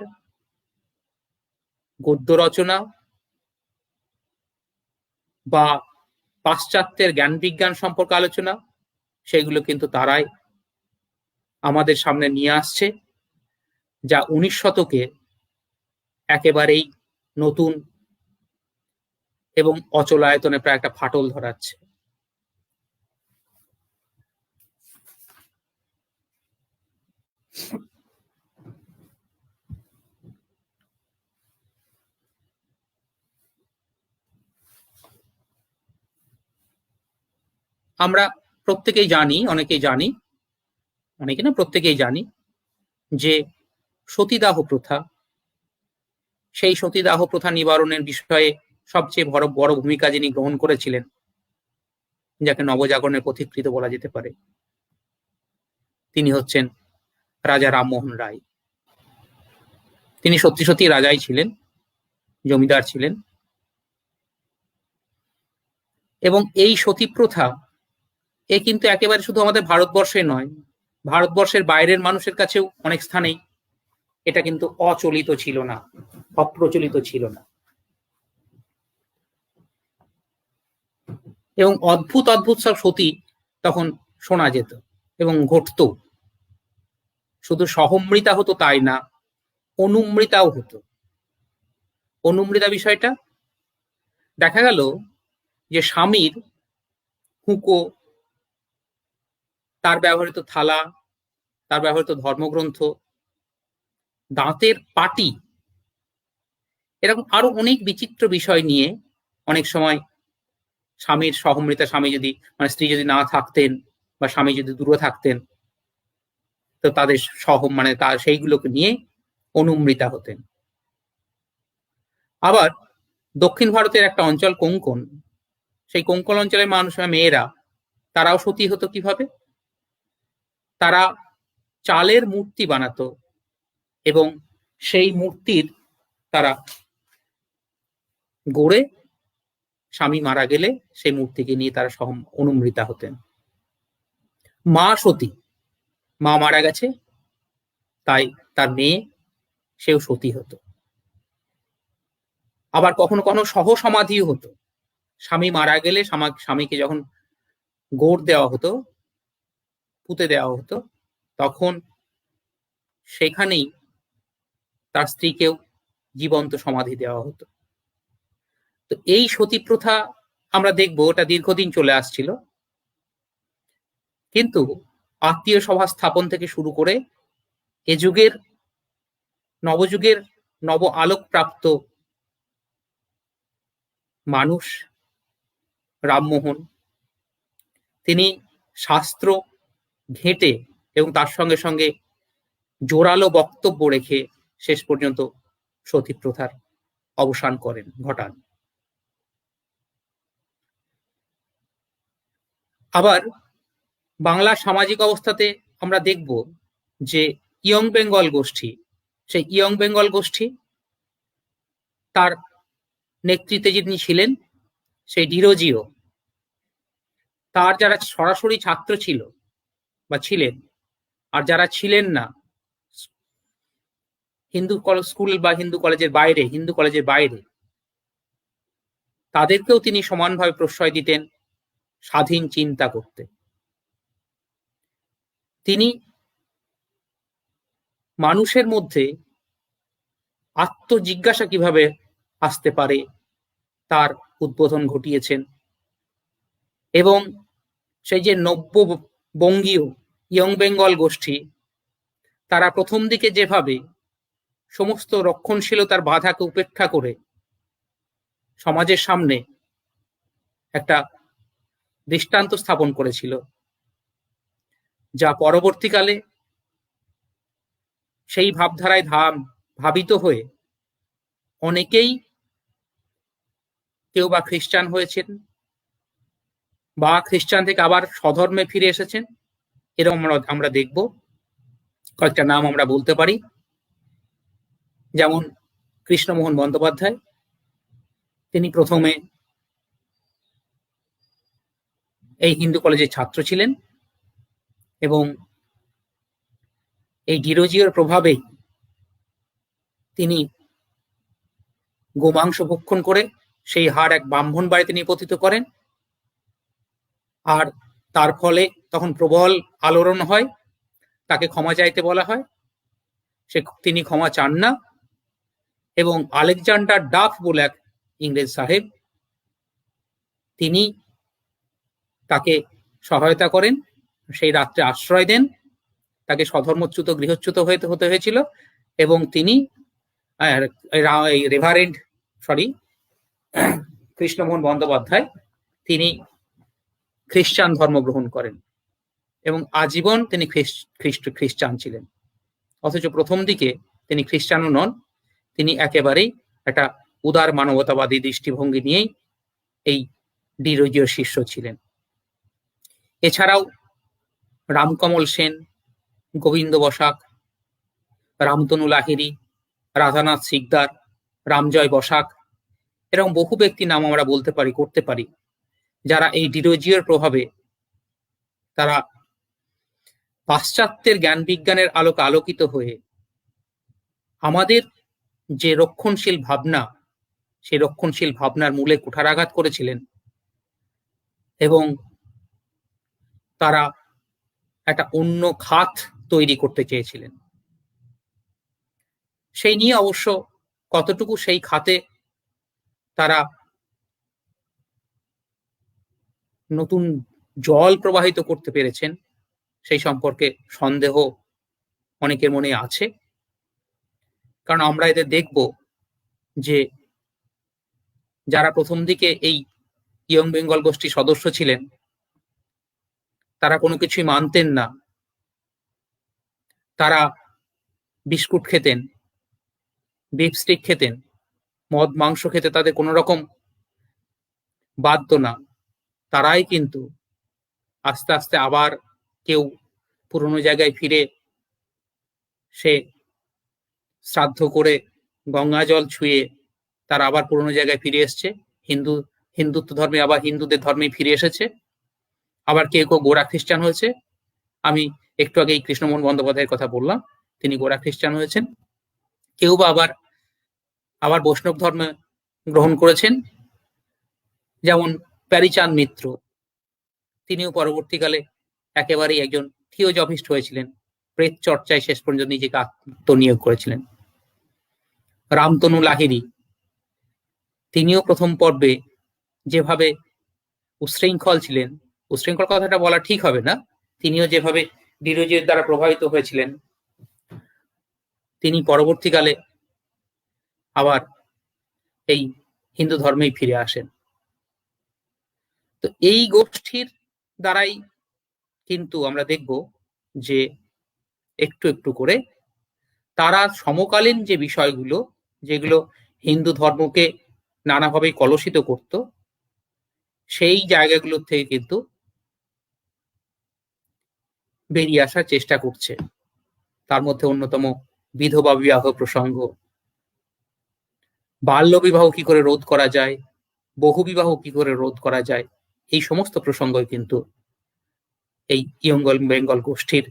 C: গদ্য রচনা বা পাশ্চাত্যের জ্ঞান বিজ্ঞান সম্পর্কে আলোচনা, সেগুলো কিন্তু তারাই আমাদের সামনে নিয়ে আসছে, যা 19 শতকে একেবারেই নতুন এবং অচলায়তনে প্রায় একটা ফাটল ধরাচ্ছে। আমরা প্রত্যেকেই জানি, অনেকেই জানি, অনেকে না প্রত্যেকেই জানি যে সতীদাহ প্রথা, সেই সতীদাহ প্রথা নিবারণের বিষয়ে সবচেয়ে বড় ভূমিকা যিনি গ্রহণ করেছিলেন, যাকে নবজাগরণের পথিকৃৎ বলা যেতে পারে, তিনি হচ্ছেন রাজা রামমোহন রায়। তিনি সত্যি সত্যি রাজাই ছিলেন, জমিদার ছিলেন। এবং এই সতী প্রথা এ কিন্তু একেবারে শুধু আমাদের ভারতবর্ষে নয়, ভারতবর্ষের বাইরের মানুষের কাছেও অনেক স্থানেই এটা কিন্তু অচলিত ছিল না, অপ্রচলিত ছিল না। এবং অদ্ভুত অদ্ভুত সব সতী তখন শোনা যেত এবং ঘটত। শুধু সহমৃতা হতো তাই না, অনুমৃতাও হতো। অনুমৃতা বিষয়টা দেখা গেল যে স্বামীর হুঁকো, তার ব্যবহৃত থালা, তার ব্যবহৃত ধর্মগ্রন্থ, দাঁতের পাটি, এরকম আরো অনেক বিচিত্র বিষয় নিয়ে অনেক সময় স্বামীর সহমৃতা, স্বামী যদি মানে স্ত্রী যদি না থাকতেন বা স্বামী যদি দূরে থাকতেন, তো তাদের মানে তার সেইগুলোকে নিয়ে অনুমৃতা হতেন। আবার দক্ষিণ ভারতের একটা অঞ্চল কোঙ্কণ, সেই কোঙ্কণ অঞ্চলের মানুষরা, মেয়েরা, তারাও সতী হতো কিভাবে? তারা চালের মূর্তি বানাতো এবং সেই মূর্তির তারা গড়ে স্বামী মারা গেলে সেই মূর্তিকে নিয়ে তারা অনুমৃতা হতেন। মা সতী, মা মারা গেছে তাই তার মেয়ে সেও সতী হতো। আবার কখনো কখনো সহ সমাধিও হতো। স্বামী মারা গেলে স্বামীকে যখন গোড় দেওয়া হতো, পুঁতে দেওয়া হতো, তখন সেখানেই তার স্ত্রীকেও জীবন্ত সমাধি দেওয়া হতো। তো এই সতী প্রথা আমরা দেখবো ওটা দীর্ঘদিন চলে আসছিল, কিন্তু আত্মীয় সভা স্থাপন থেকে শুরু করে এ যুগের নবযুগের নব আলোক প্রাপ্ত মানুষ রামমোহন, তিনি শাস্ত্র ঘেঁটে এবং তার সঙ্গে সঙ্গে জোরালো বক্তব্য রেখে শেষ পর্যন্ত সতী প্রথার অবসান ঘটান। আবার বাংলার সামাজিক অবস্থাতে আমরা দেখব যে ইয়ং বেঙ্গল গোষ্ঠী, সেই ইয়ং বেঙ্গল গোষ্ঠী, তার নেতৃত্বে যিনি ছিলেন সেই ডিরোজিও, তার যারা সরাসরি ছাত্র ছিল বা ছিলেন, আর যারা ছিলেন না হিন্দু স্কুল বা হিন্দু কলেজের বাইরে, তাদেরকেও তিনি সমানভাবে প্রশ্রয় দিতেন স্বাধীন চিন্তা করতে। তিনি মানুষের মধ্যে আত্মজিজ্ঞাসা কিভাবে আসতে পারে তার উদ্বোধন ঘটিয়েছেন। এবং সেই যে নব্য বঙ্গীয় ইয়ং বেঙ্গল গোষ্ঠী, তারা প্রথম দিকে যেভাবে সমস্ত রক্ষণশীলতার বাধাকে উপেক্ষা করে সমাজের সামনে একটা দৃষ্টান্ত স্থাপন করেছিল, যা পরবর্তীকালে সেই ভাবধারায় ভাবিত হয়ে অনেকেই, কেউ বা খ্রিস্টান হয়েছেন বা খ্রিস্টান থেকে আবার স্বধর্মে ফিরে এসেছেন। এরকম আমরা দেখব। কয়েকটা নাম আমরা বলতে পারি, যেমন কৃষ্ণমোহন বন্দ্যোপাধ্যায়, তিনি প্রথমে এই হিন্দু কলেজের ছাত্র ছিলেন এবং এই ডিরোজিওর প্রভাবে তিনি গোমাংস ভক্ষণ করে সেই হাড় এক ব্রাহ্মণ বাড়িতে নিপতিত করেন, আর তার ফলে তখন প্রবল আলোড়ন হয়, তাকে ক্ষমা চাইতে বলা হয়, তিনি ক্ষমা চান না এবং আলেকজান্ডার ডাফ বলে এক ইংরেজ সাহেব, তিনি তাকে সহায়তা করেন, সেই রাত্রে আশ্রয় দেন, তাকে স্বধর্মচ্যুত গৃহচ্যুত হতে হয়েছিল এবং তিনি কৃষ্ণমোহন বন্দ্যোপাধ্যায় তিনি খ্রিস্টান ধর্ম গ্রহণ করেন এবং আজীবন তিনি খ্রিস্টান ছিলেন। অথচ প্রথম দিকে তিনি খ্রিস্টানও নন, তিনি একেবারেই একটা উদার মানবতাবাদী দৃষ্টিভঙ্গি নিয়েই এই ডিরোজিওর শিষ্য ছিলেন। এছাড়াও রামকমল সেন, গোবিন্দ বসাক, রামতনু লাহিড়ী, রাধানাথ সিকদার, রামজয় বসাক, এরকম বহু ব্যক্তির নাম আমরা করতে পারি, যারা এই ডিরোজিওর প্রভাবে তারা পাশ্চাত্যের জ্ঞান বিজ্ঞানের আলোকে আলোকিত হয়ে আমাদের যে রক্ষণশীল ভাবনা, সেই রক্ষণশীল ভাবনার মূলে কুঠারাঘাত করেছিলেন এবং তারা একটা অন্য খাত তৈরি করতে চেয়েছিলেন। সেই নিয়ে অবশ্য কতটুকু সেই খাতে তারা নতুন জল প্রবাহিত করতে পেরেছেন সেই সম্পর্কে সন্দেহ অনেকের মনে আছে। কারণ আমরা এদের দেখব যে যারা প্রথম দিকে এই ইয়ং বেঙ্গল গোষ্ঠীর সদস্য ছিলেন তারা কোনো কিছুই মানতেন না, তারা বিস্কুট খেতেন, বিফ স্টিক খেতেন, মদ মাংস খেতে তাদের কোনো রকম বাধ্য না, তারাই কিন্তু আস্তে আস্তে আবার কেউ পুরনো জায়গায় ফিরে সে শ্রাদ্ধ করে গঙ্গা জল ছুঁয়ে তারা আবার পুরনো জায়গায় ফিরে এসছে, হিন্দুত্ব ধর্মে আবার হিন্দুদের ধর্মে ফিরে এসেছে। আবার কেউ কেউ গোঁড়া খ্রিস্টান হয়েছে। আমি একটু আগে কৃষ্ণমোহন বন্দ্যোপাধ্যায়ের কথা বললাম, তিনি গোঁড়া খ্রিস্টান হয়েছেন। কেউ বা আবার বৈষ্ণব ধর্ম গ্রহণ করেছেন, যেমন প্যারীচাঁদ মিত্র, তিনিও পরবর্তীকালে একেবারেই একজন থিওজফিস্ট হয়েছিলেন, প্রেত চর্চায় শেষ পর্যন্ত নিজেকে আত্মনিয়োগ করেছিলেন। রামতনু লাহিড়ী, তিনিও প্রথম পর্বে যেভাবে উচ্ছৃঙ্খল ছিলেন, উচ্ছৃঙ্খল কথাটা বলা ঠিক হবে না, তিনিও যেভাবে ডিরোজিওর দ্বারা প্রভাবিত হয়েছিলেন, তিনি পরবর্তীকালে আবার এই হিন্দু ধর্মেই ফিরে আসেন। তো এই গোষ্ঠীর দ্বারাই কিন্তু আমরা দেখব যে একটু একটু করে তারা সমকালীন যে বিষয়গুলো, যেগুলো হিন্দু ধর্মকে নানাভাবে কলুষিত করত, সেই জায়গাগুলোর থেকে কিন্তু বেরিয়ে আসার চেষ্টা করছে। তার মধ্যে অন্যতম বিধবা বিবাহ প্রসঙ্গ, বাল্য বিবাহ কি করে রোধ করা যায়, বহু বিবাহ কি করে রোধ করা যায়, এই সমস্ত প্রসঙ্গই কিন্তু এই ইয়ং বেঙ্গল গোষ্ঠীর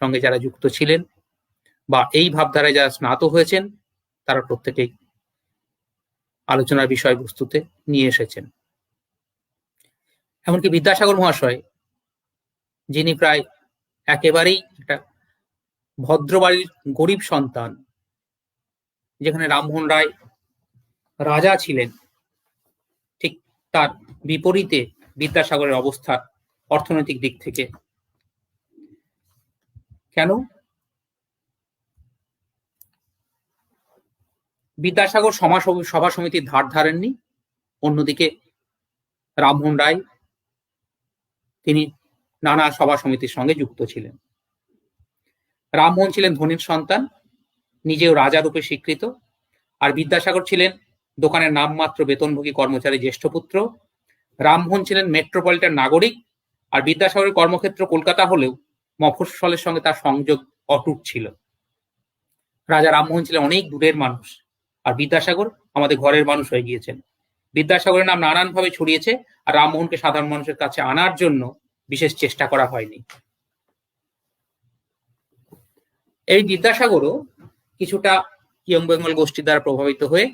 C: সঙ্গে যারা যুক্ত ছিলেন বা এই ভাবধারায় যারা স্নাত হয়েছেন তারা প্রত্যেকেই আলোচনার বিষয়বস্তুতে নিয়ে এসেছেন। এমনকি বিদ্যাসাগর মহাশয়, যিনি প্রায় একেবারেই একটা ভদ্রবাড়ির গরিব সন্তান, যেখানে রামমোহন রায় রাজা ছিলেন, ঠিক তার বিপরীতে বিদ্যাসাগরের অবস্থা অর্থনৈতিক দিক থেকে। কেন? বিদ্যাসাগর সভা সমিতির ধার ধারেননি, অন্যদিকে রামমোহন রায় তিনি নানা সভা সমিতির সঙ্গে যুক্ত ছিলেন। রামমোহন ছিলেন ধনীর সন্তান, নিজেও রাজা রূপে স্বীকৃত, আর বিদ্যাসাগর ছিলেন দোকানের নামমাত্র বেতনভোগী কর্মচারী জ্যেষ্ঠ পুত্র। রামমোহন ছিলেন মেট্রোপলিটন নাগরিক, আর বিদ্যাসাগরের কর্মক্ষেত্র কলকাতা হলেও মফস্বলের সঙ্গে তার সংযোগ অটুট ছিল। রাজা রামমোহন ছিলেন অনেক দূরের মানুষ, আর বিদ্যাসাগর আমাদের ঘরের মানুষ হয়ে গিয়েছেন। বিদ্যাসাগরের নাম নানানভাবে ছড়িয়েছে, আর রামমোহনকে সাধারণ মানুষের কাছে আনার জন্য বিশেষ চেষ্টা করা হয়নি। এই বিদ্যাসাগরও কিছুটা ইয়ং বেঙ্গল গোষ্ঠী দ্বারা প্রভাবিত হয়ে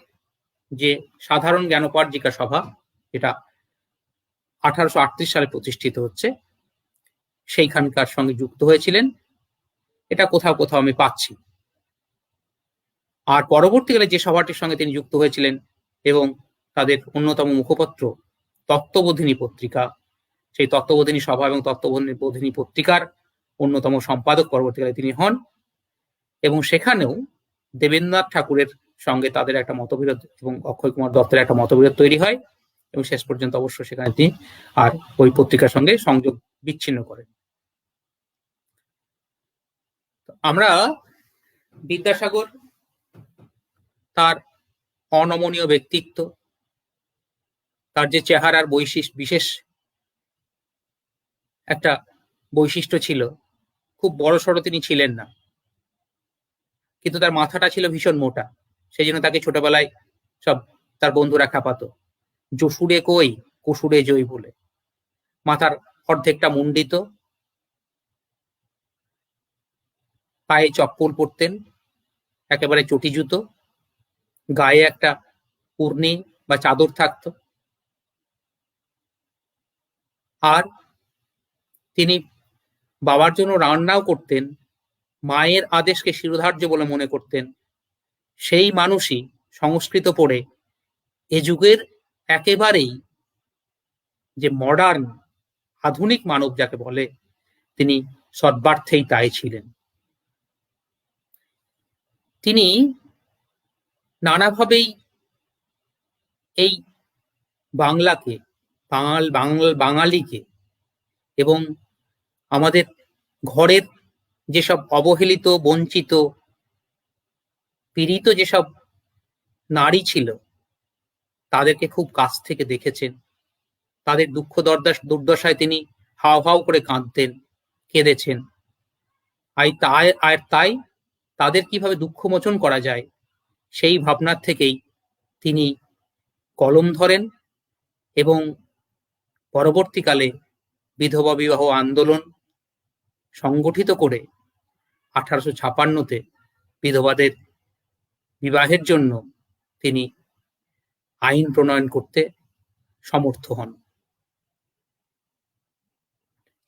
C: যে সাধারণ জ্ঞানোপার্জিকা সভা, এটা 1838 সালে প্রতিষ্ঠিত হচ্ছে, সেইখানকার সঙ্গে যুক্ত হয়েছিলেন। এটা কোথাও কোথাও আমি পাচ্ছি। আর পরবর্তীকালে যে সভাটির সঙ্গে তিনি যুক্ত হয়েছিলেন এবং তাদের অন্যতম মুখপত্র তত্ত্ববোধিনী পত্রিকা, সেই তত্ত্ববোধিনী সভা এবং তত্ত্ববোধিনী পত্রিকার অন্যতম সম্পাদক পরবর্তীকালে তিনি হন, এবং সেখানেও দেবেন্দ্রনাথ ঠাকুরের সঙ্গে তাদের একটা মতবিরোধ এবং অক্ষয় কুমার দত্তের একটা মতবিরোধ তৈরি হয়, এবং শেষ পর্যন্ত অবশ্য সেখানে তিনি আর ওই পত্রিকার সঙ্গে সংযোগ বিচ্ছিন্ন করেন। আমরা বিদ্যাসাগর, তার অনমনীয় ব্যক্তিত্ব, তার যে চেহারার বিশেষ একটা বৈশিষ্ট্য ছিল, খুব বড়সড় তিনি ছিলেন না, কিন্তু তার মাথাটা ছিল ভীষণ মোটা, সেই জন্য তাকে ছোটবেলায় সব তার বন্ধুরা খাপাতো, জসুরে কই কসুরে জয় বলে। মাথার অর্ধেকটা মুন্ডিত, পায়ে চপ্পল পরতেন, একেবারে চটি জুতো, গায়ে একটা উর্নি বা চাদর থাকতো। আর তিনি বাবার জন্য রান্নাও করতেন, মায়ের আদেশকে শিরোধার্য বলে মনে করতেন। সেই মানুষই সংস্কৃত পড়ে এ যুগের একেবারেই যে মডার্ন আধুনিক মানব যাকে বলে, তিনি সদ্বার্থেই তাই ছিলেন। তিনি নানাভাবেই এই বাংলাকে, বাঙালিকে এবং আমাদের ঘরের যেসব অবহেলিত, বঞ্চিত, পীড়িত যেসব নারী ছিল তাদেরকে খুব কাছ থেকে দেখেছেন। তাদের দুঃখ দুর্দশায় তিনি হাও হাও করে কাঁদতেন, কেঁদেছেন। আর তাই তাদের কিভাবে দুঃখ মোচন করা যায় সেই ভাবনার থেকেই তিনি কলম ধরেন এবং পরবর্তীকালে বিধবা বিবাহ আন্দোলন সংগঠিত করে 1856-তে বিধবাদের বিবাহের জন্য তিনি আইন প্রণয়ন করতে সমর্থ হন।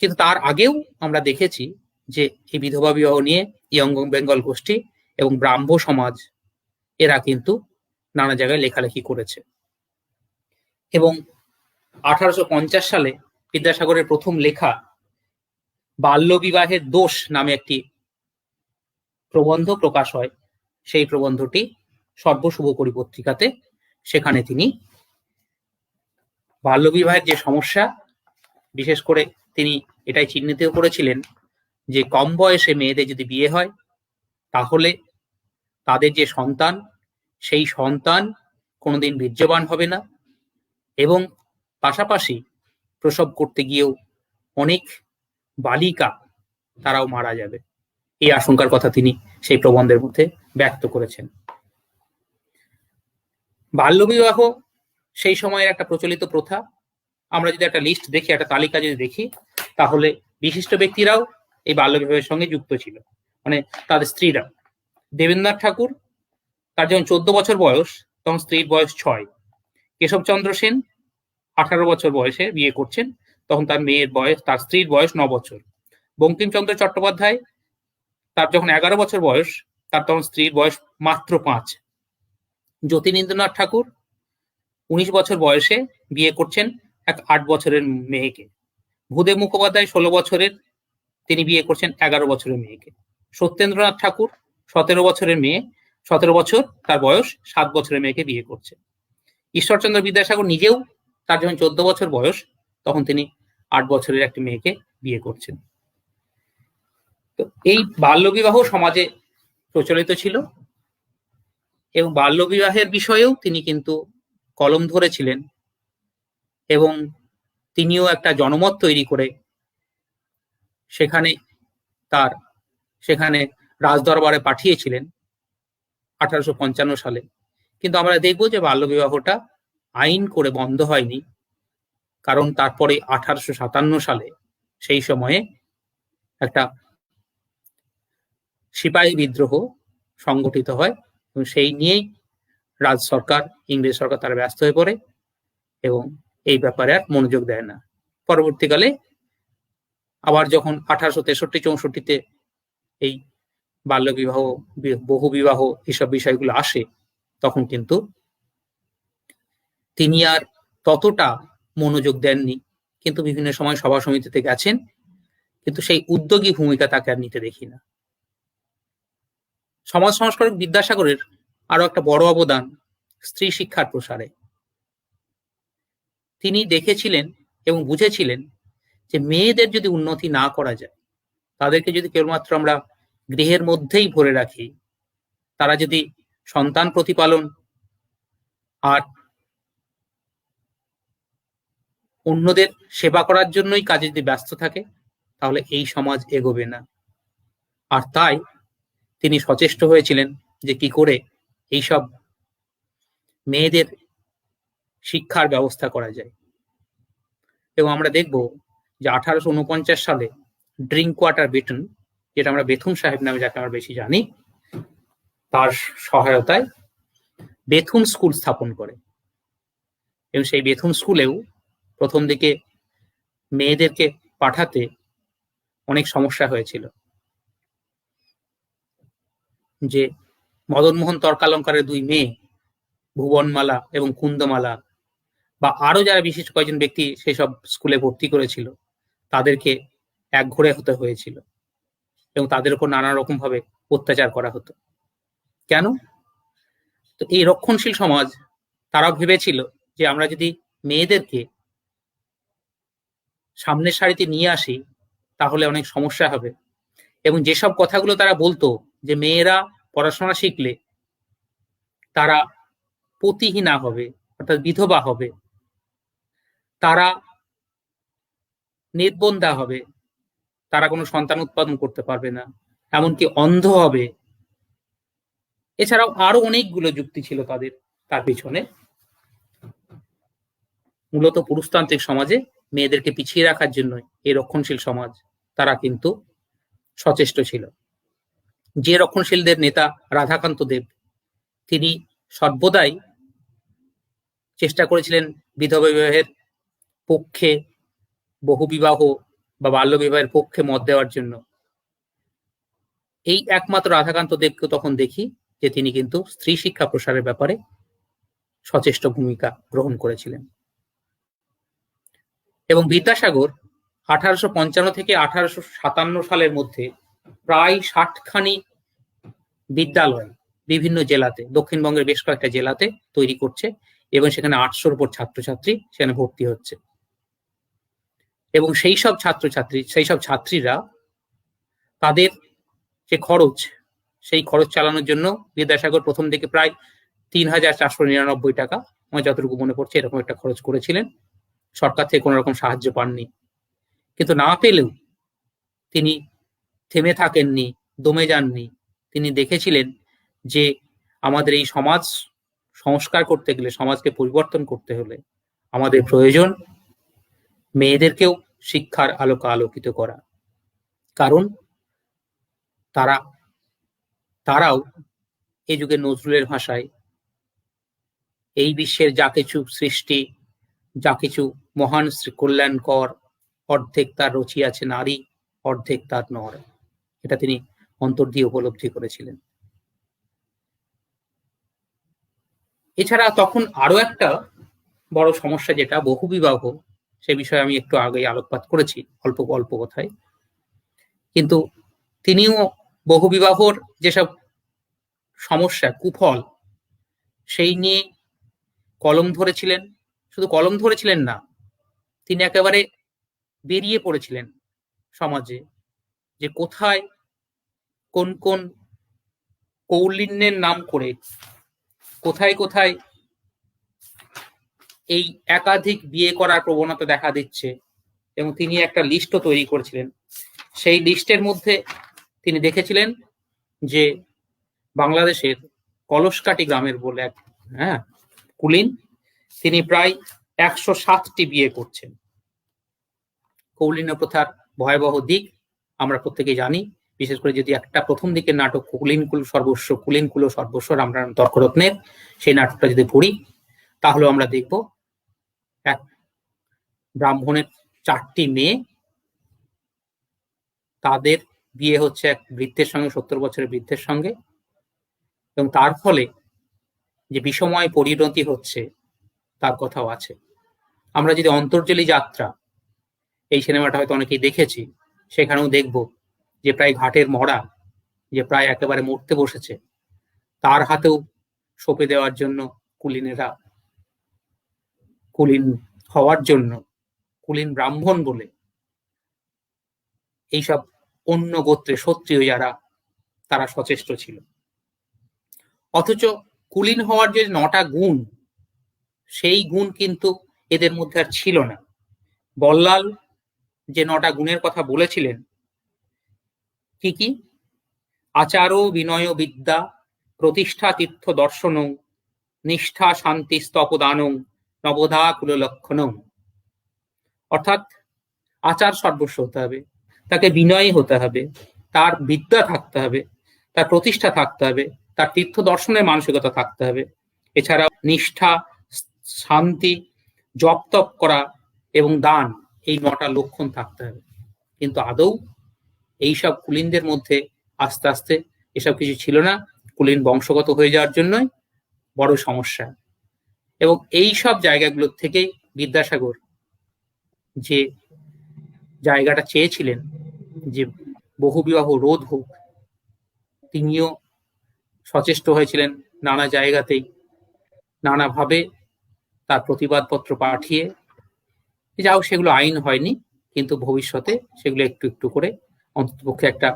C: কিন্তু তার আগেও আমরা দেখেছি যে এই বিধবা বিবাহ নিয়ে ইয়ং বেঙ্গল গোষ্ঠী এবং ব্রাহ্ম সমাজ এরা কিন্তু নানা জায়গায় লেখালেখি করেছে। এবং 1850 সালে বিদ্যাসাগরের প্রথম লেখা বাল্যবিবাহের দোষ নামে একটি প্রবন্ধ প্রকাশ হয়। সেই প্রবন্ধটি সর্বশুভকরী পত্রিকাতে। সেখানে তিনি বাল্যবিবাহের যে সমস্যা, বিশেষ করে তিনি এটাই চিহ্নিত করেছিলেন যে কম বয়সে মেয়েদের যদি বিয়ে হয় তাহলে তাদের যে সন্তান, সেই সন্তান কোনোদিন বীর্যবান হবে না এবং পাশাপাশি প্রসব করতে গিয়েও অনেক বালিকা তারাও মারা যাবে। এই আশঙ্কার কথা তিনি সেই প্রবন্ধের মধ্যে ব্যক্ত করেছেন। বাল্যবিবাহ সেই সময়ের একটা প্রচলিত প্রথা। আমরা যদি একটা লিস্ট দেখি, একটা তালিকা যদি দেখি, তাহলে বিশিষ্ট ব্যক্তিরাও এই বাল্যবিবাহের সঙ্গে যুক্ত ছিল, মানে তাদের স্ত্রীরা। দেবেন্দ্রনাথ ঠাকুর, তার যখন 14 বছর বয়স তখন স্ত্রীর বয়স 6। কেশবচন্দ্র সেন 18 বছর বয়সে বিয়ে করছেন, তখন তার স্ত্রীর বয়স 9 বছর। বঙ্কিমচন্দ্র চট্টোপাধ্যায়, তার যখন 11 বছর বয়স তার তখন স্ত্রীর বয়স মাত্র 5। জ্যোতিরিন্দ্রনাথ ঠাকুর 19 বছর বয়সে বিয়ে করছেন এক 8 বছরের মেয়েকে। ভূদেব মুখোপাধ্যায় 16 বছরের, তিনি বিয়ে করছেন 11 বছরের মেয়েকে। সত্যেন্দ্রনাথ ঠাকুর 17 বছরের মেয়ে, 17 বছর তার বয়স, 7 বছরের মেয়েকে বিয়ে করছে। ঈশ্বরচন্দ্র বিদ্যাসাগর নিজেও তার যখন 14 বছর বয়স তখন তিনি 8 বছরের একটি মেয়েকে বিয়ে করছেন। তো এই বাল্যবিবাহ সমাজে প্রচলিত ছিল এবং বাল্যবিবাহের বিষয়েও তিনি কিন্তু কলম ধরেছিলেন এবং তিনিও একটা জনমত তৈরি করে সেখানে রাজদরবারে পাঠিয়েছিলেন 1855 সালে। কিন্তু আমরা দেখব যে বাল্যবিবাহটা আইন করে বন্ধ হয়নি, কারণ তারপরে 1857 সালে সেই সময়ে একটা সিপাহী বিদ্রোহ সংগঠিত হয় এবং সেই নিয়েই ইংরেজ সরকার তারা ব্যস্ত হয়ে পড়ে এবং এই ব্যাপারে আর মনোযোগ দেয় না। পরবর্তীকালে আবার যখন 1863-64-তে এই বাল্যবিবাহ, বহু বিবাহ, এসব বিষয়গুলো আসে, তখন কিন্তু তিনি আর ততটা মনোযোগ দেননি, কিন্তু বিভিন্ন সময় সভা সমিতিতে গেছেন, কিন্তু সেই উদ্যোগী ভূমিকা তাকে আর নিতে দেখি না। সমাজ সংস্কারক বিদ্যাসাগরের আরো একটা বড় অবদান স্ত্রী শিক্ষার প্রসারে। তিনি দেখেছিলেন এবং বুঝেছিলেন যে মেয়েদের যদি উন্নতি না করা যায়, তাদেরকে যদি কেবলমাত্র আমরা গৃহের মধ্যেই ভরে রাখি, তারা যদি সন্তান প্রতিপালন আর অন্যদের সেবা করার জন্যই কাজে যদি ব্যস্ত থাকে, তাহলে এই সমাজ এগোবে না। আর তাই তিনি সচেষ্ট হয়েছিলেন যে কি করে এইসব মেয়েদের শিক্ষার ব্যবস্থা করা যায়। এবং আমরা দেখব যে 1849 সালে ড্রিঙ্ক ওয়াটার বেটন, যেটা আমরা বেথুন সাহেব নামে যাকে আমরা বেশি জানি, তার সহায়তায় বেথুন স্কুল স্থাপন করে। এবং সেই বেথুন স্কুলেও প্রথম দিকে মেয়েদেরকে পাঠাতে অনেক সমস্যা হয়েছিল। যে মদনমোহন তর্কালঙ্কারের দুই মেয়ে ভুবনমালা এবং কুন্দমালা বা আরো যারা বিশিষ্ট কয়েকজন ব্যক্তি সেসব স্কুলে ভর্তি করেছিল, তাদেরকে একঘরে হতে হয়েছিল এবং তাদের উপর নানা রকম ভাবে অত্যাচার করা হতো। কেন? তো এই রক্ষণশীল সমাজ তারা ভেবেছিল যে আমরা যদি মেয়েদেরকে সামনের সারিতে নিয়ে আসি তাহলে অনেক সমস্যা হবে, এবং যেসব কথাগুলো তারা বলতো যে মেয়েরা পড়াশোনা শিখলে তারা পতিহীনা হবে, অর্থাৎ বিধবা হবে, তারা নির্বন্ধা হবে, তারা কোনো সন্তান উৎপাদন করতে পারবে না, এমনকি অন্ধ হবে, এছাড়াও আরো অনেকগুলো যুক্তি ছিল তার পিছনে। মূলত পুরুষতান্ত্রিক সমাজে মেয়েদেরকে পিছিয়ে রাখার জন্য এই রক্ষণশীল সমাজ তারা কিন্তু সচেষ্ট ছিল। যে রক্ষণশীলদের নেতা রাধাকান্ত দেব, তিনি সর্বদাই চেষ্টা করেছিলেন বিধবা বিবাহের পক্ষে, বহুবিবাহ বা বাল্য বিবাহের পক্ষে মত দেওয়ার জন্য। এই একমাত্র রাধাকান্ত দেবকে তখন দেখি যে তিনি কিন্তু স্ত্রী শিক্ষা প্রসারের ব্যাপারে সচেষ্ট ভূমিকা গ্রহণ করেছিলেন। এবং বিদ্যাসাগর 1855 থেকে 1857 সালের মধ্যে প্রায় 60খানি বিদ্যালয় বিভিন্ন জেলাতে, দক্ষিণবঙ্গের বেশ কয়েকটা জেলাতে তৈরি করছে এবং সেখানে 800-র উপর ছাত্রছাত্রী সেখানে ভর্তি হচ্ছে। এবং সেই সব ছাত্রীরা তাদের যে খরচ, সেই খরচ চালানোর জন্য বিদ্যাসাগর প্রথম দিকে প্রায় 3,499 টাকা, আমার যতটুকু মনে পড়ছে এরকম একটা খরচ করেছিলেন। সরকার থেকে কোনো রকম সাহায্য পাননি, কিন্তু না পেলেও তিনি থেমে থাকেননি, দমে যাননি। তিনি দেখেছিলেন যে আমাদের এই সমাজ সংস্কার করতে গেলে, সমাজকে পরিবর্তন করতে হলে আমাদের প্রয়োজন মেয়েদেরকেও শিক্ষার আলোকে আলোকিত করা, কারণ তারাও এই যুগে নজরুলের ভাষায় এই বিশ্বের যা কিছু সৃষ্টি, যা কিছু মহান কল্যাণকর, অর্ধেক তার রচিয়াছে নারী, অর্ধেক তার নর, এটা তিনি অন্তর দিয়ে উপলব্ধি করেছিলেন। এছাড়া তখন আরো একটা বড় সমস্যা যেটা বহুবিবাহ, সে বিষয়ে আমি একটু আগেই আলোকপাত করেছি অল্প অল্প কথায়, কিন্তু তিনিও বহুবিবাহর যেসব সমস্যা, কুফল, সেই নিয়ে কলম ধরেছিলেন। শুধু কলম ধরেছিলেন না, তিনি একেবারে বেরিয়ে পড়েছিলেন সমাজে, যে কোথায় কোন কোন কৌলিন্যের নাম করে কোথায় কোথায় এই একাধিক বিয়ে করার প্রবণতা দেখা দিচ্ছে, এবং তিনি একটা লিস্টও তৈরি করেছিলেন। সেই লিস্টের মধ্যে তিনি দেখেছিলেন যে বাংলাদেশের কলসকাটি গ্রামের বলে এক কুলিন, তিনি প্রায় 107টি বিয়ে করছেন। কৌলিন্য প্রথার ভয়াবহ দিক আমরা প্রত্যেকে জানি, বিশেষ করে যদি একটা প্রথম দিকের নাটক কুলিনকুল সর্বস্ব রামনারায়ণ তর্করত্নের সেই নাটকটা যদি পড়ি, তাহলে আমরা দেখব এক ব্রাহ্মণের 4টি মেয়ে, তাদের বিয়ে হচ্ছে এক বৃদ্ধের সঙ্গে, 70 বছরের বৃদ্ধের সঙ্গে, এবং তার ফলে যে বিষময় পরিণতি হচ্ছে তার কথাও আছে। আমরা যদি অন্তর্জলি যাত্রা, এই সিনেমাটা হয়তো অনেকেই দেখেছি, সেখানেও দেখব যে প্রায় ঘাটের মরা, যে প্রায় একেবারে মরতে বসেছে, তার হাতেও সঁপে দেওয়ার জন্য কুলিনেরা, কুলিন হওয়ার জন্য, কুলিন ব্রাহ্মণ বলে এইসব অন্য গোত্রে ক্ষত্রিয় যারা, তারা সচেষ্ট ছিল। অথচ কুলিন হওয়ার যে 9টা গুণ, সেই গুণ কিন্তু এদের মধ্যে আর ছিল না। বল্লাল যে 9টা গুণের কথা বলেছিলেন, কি কি? আচার বিনয় বিদ্যা, প্রতিষ্ঠা তীর্থ দর্শন, নিষ্ঠা শান্তি স্তপদান, নবধা কুল লক্ষণ। অর্থাৎ আচার সর্বস্ব হতে হবে, তাকে বিনয়ী হতে হবে, তার বিদ্যা থাকতে হবে, তার প্রতিষ্ঠা থাকতে হবে, তার তীর্থ দর্শনের মানসিকতা থাকতে হবে, এছাড়া নিষ্ঠা, শান্তি, জপ তপ করা এবং দান, এই 9টা লক্ষণ থাকতে হবে। কিন্তু আদৌ এইসব কুলীনদের মধ্যে আস্তে আস্তে এসব কিছু ছিল না। কুলীন বংশগত হয়ে যাওয়ার জন্যই বড় সমস্যা। এবং এই সব জায়গাগুলোর থেকেই বিদ্যাসাগর যে জায়গাটা চেয়েছিলেন যে বহুবিবাহ রোধ হোক, তিনিও সচেষ্ট হয়েছিলেন নানা জায়গাতেই, নানাভাবে তার প্রতিবাদপত্র পাঠিয়ে। যা হোক, সেগুলো আইন হয়নি, কিন্তু ভবিষ্যতে সেগুলো একটু একটু করে অন্ততপক্ষে একটা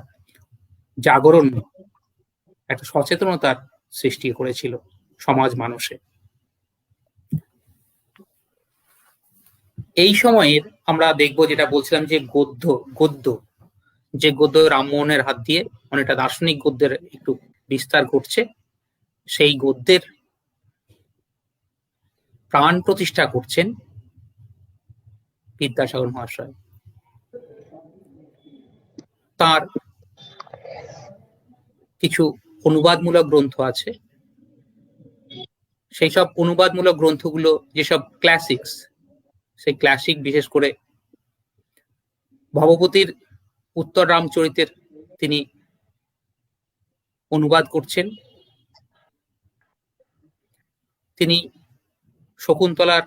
C: জাগরণ, একটা সচেতনতার সৃষ্টি করেছিল সমাজ মানুষে। এই সময়ের আমরা দেখবো, যেটা বলছিলাম, যে গদ্য রামমোহনের হাত দিয়ে অনেকটা দার্শনিক গদ্যের একটু বিস্তার ঘটছে। সেই গদ্যের প্রাণ প্রতিষ্ঠা করছেন বিদ্যাসাগর মহাশয়। তার কিছু অনুবাদমূলক গ্রন্থ আছে। সেই সব অনুবাদমূলক গ্রন্থগুলো যেসব ক্লাসিক্স, সেই ক্লাসিক বিশেষ করে ভবভূতির উত্তর রামচরিতের তিনি অনুবাদ করছেন। তিনি শকুন্তলার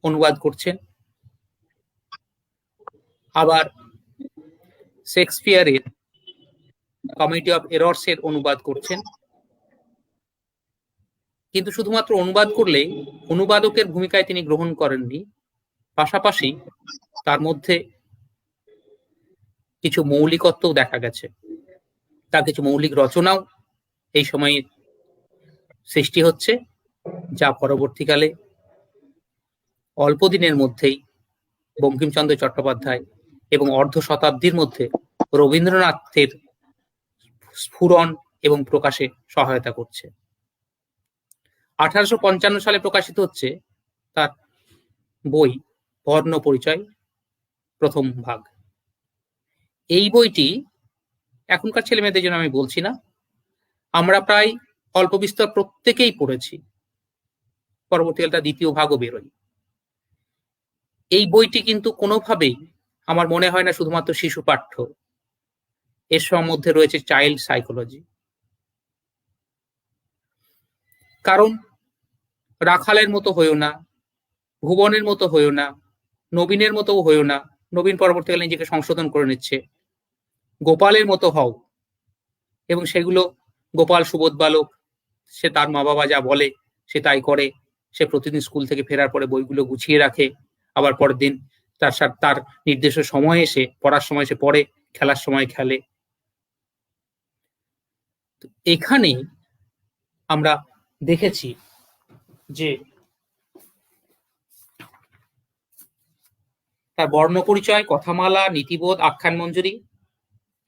C: অনুবাদ করছেন। আবার শেক্সপিয়ারের কমেডি অফ এরর্স এর অনুবাদ করছেন। কিন্তু শুধুমাত্র অনুবাদ করলে অনুবাদকের ভূমিকায় তিনি গ্রহণ করেননি, পাশাপাশি তার মধ্যে কিছু মৌলিকত্বও দেখা গেছে। তার কিছু মৌলিক রচনাও এই সময়ে সৃষ্টি হচ্ছে, যা পরবর্তীকালে অল্প দিনের মধ্যেই বঙ্কিমচন্দ্র চট্টোপাধ্যায় এবং অর্ধ শতাব্দীর মধ্যে রবীন্দ্রনাথের স্ফুরণ এবং প্রকাশে সহায়তা করছে। 1855 সালে প্রকাশিত হচ্ছে তার বই বর্ণ পরিচয়, প্রথম ভাগ। এই বইটি এখনকার ছেলে মেয়েদের জন্য আমি বলছি না, আমরা প্রায় অল্প বিস্তর প্রত্যেকেই পড়েছি। পরবর্তীকালে তার দ্বিতীয় ভাগও বেরোয়। এই বইটি কিন্তু কোনোভাবেই আমার মনে হয় না শুধুমাত্র শিশু পাঠ্য। এর মধ্যে রয়েছে চাইল্ড সাইকোলজি। কারণ রাখালের মতো হইও না, ভুবনের মতো হইও না, নবীনের মতো হইও না। নবীন পরবর্তীকালে নিজেকে সংশোধন করে নিচ্ছে। গোপালের মতো হও, এবং সেগুলো গোপাল সুবোধ বালক, সে তার মা বাবা যা বলে সে তাই করে। সে প্রতিদিন স্কুল থেকে ফেরার পরে বইগুলো গুছিয়ে রাখে, আবার পরের দিন তার নির্দিষ্ট সময়ে এসে পড়ার সময় সে পড়ে, খেলার সময় খেলে। এখানে আমরা দেখেছি যে তার বর্ণ পরিচয়, কথামালা, নীতিবোধ, আখ্যান মঞ্জুরি,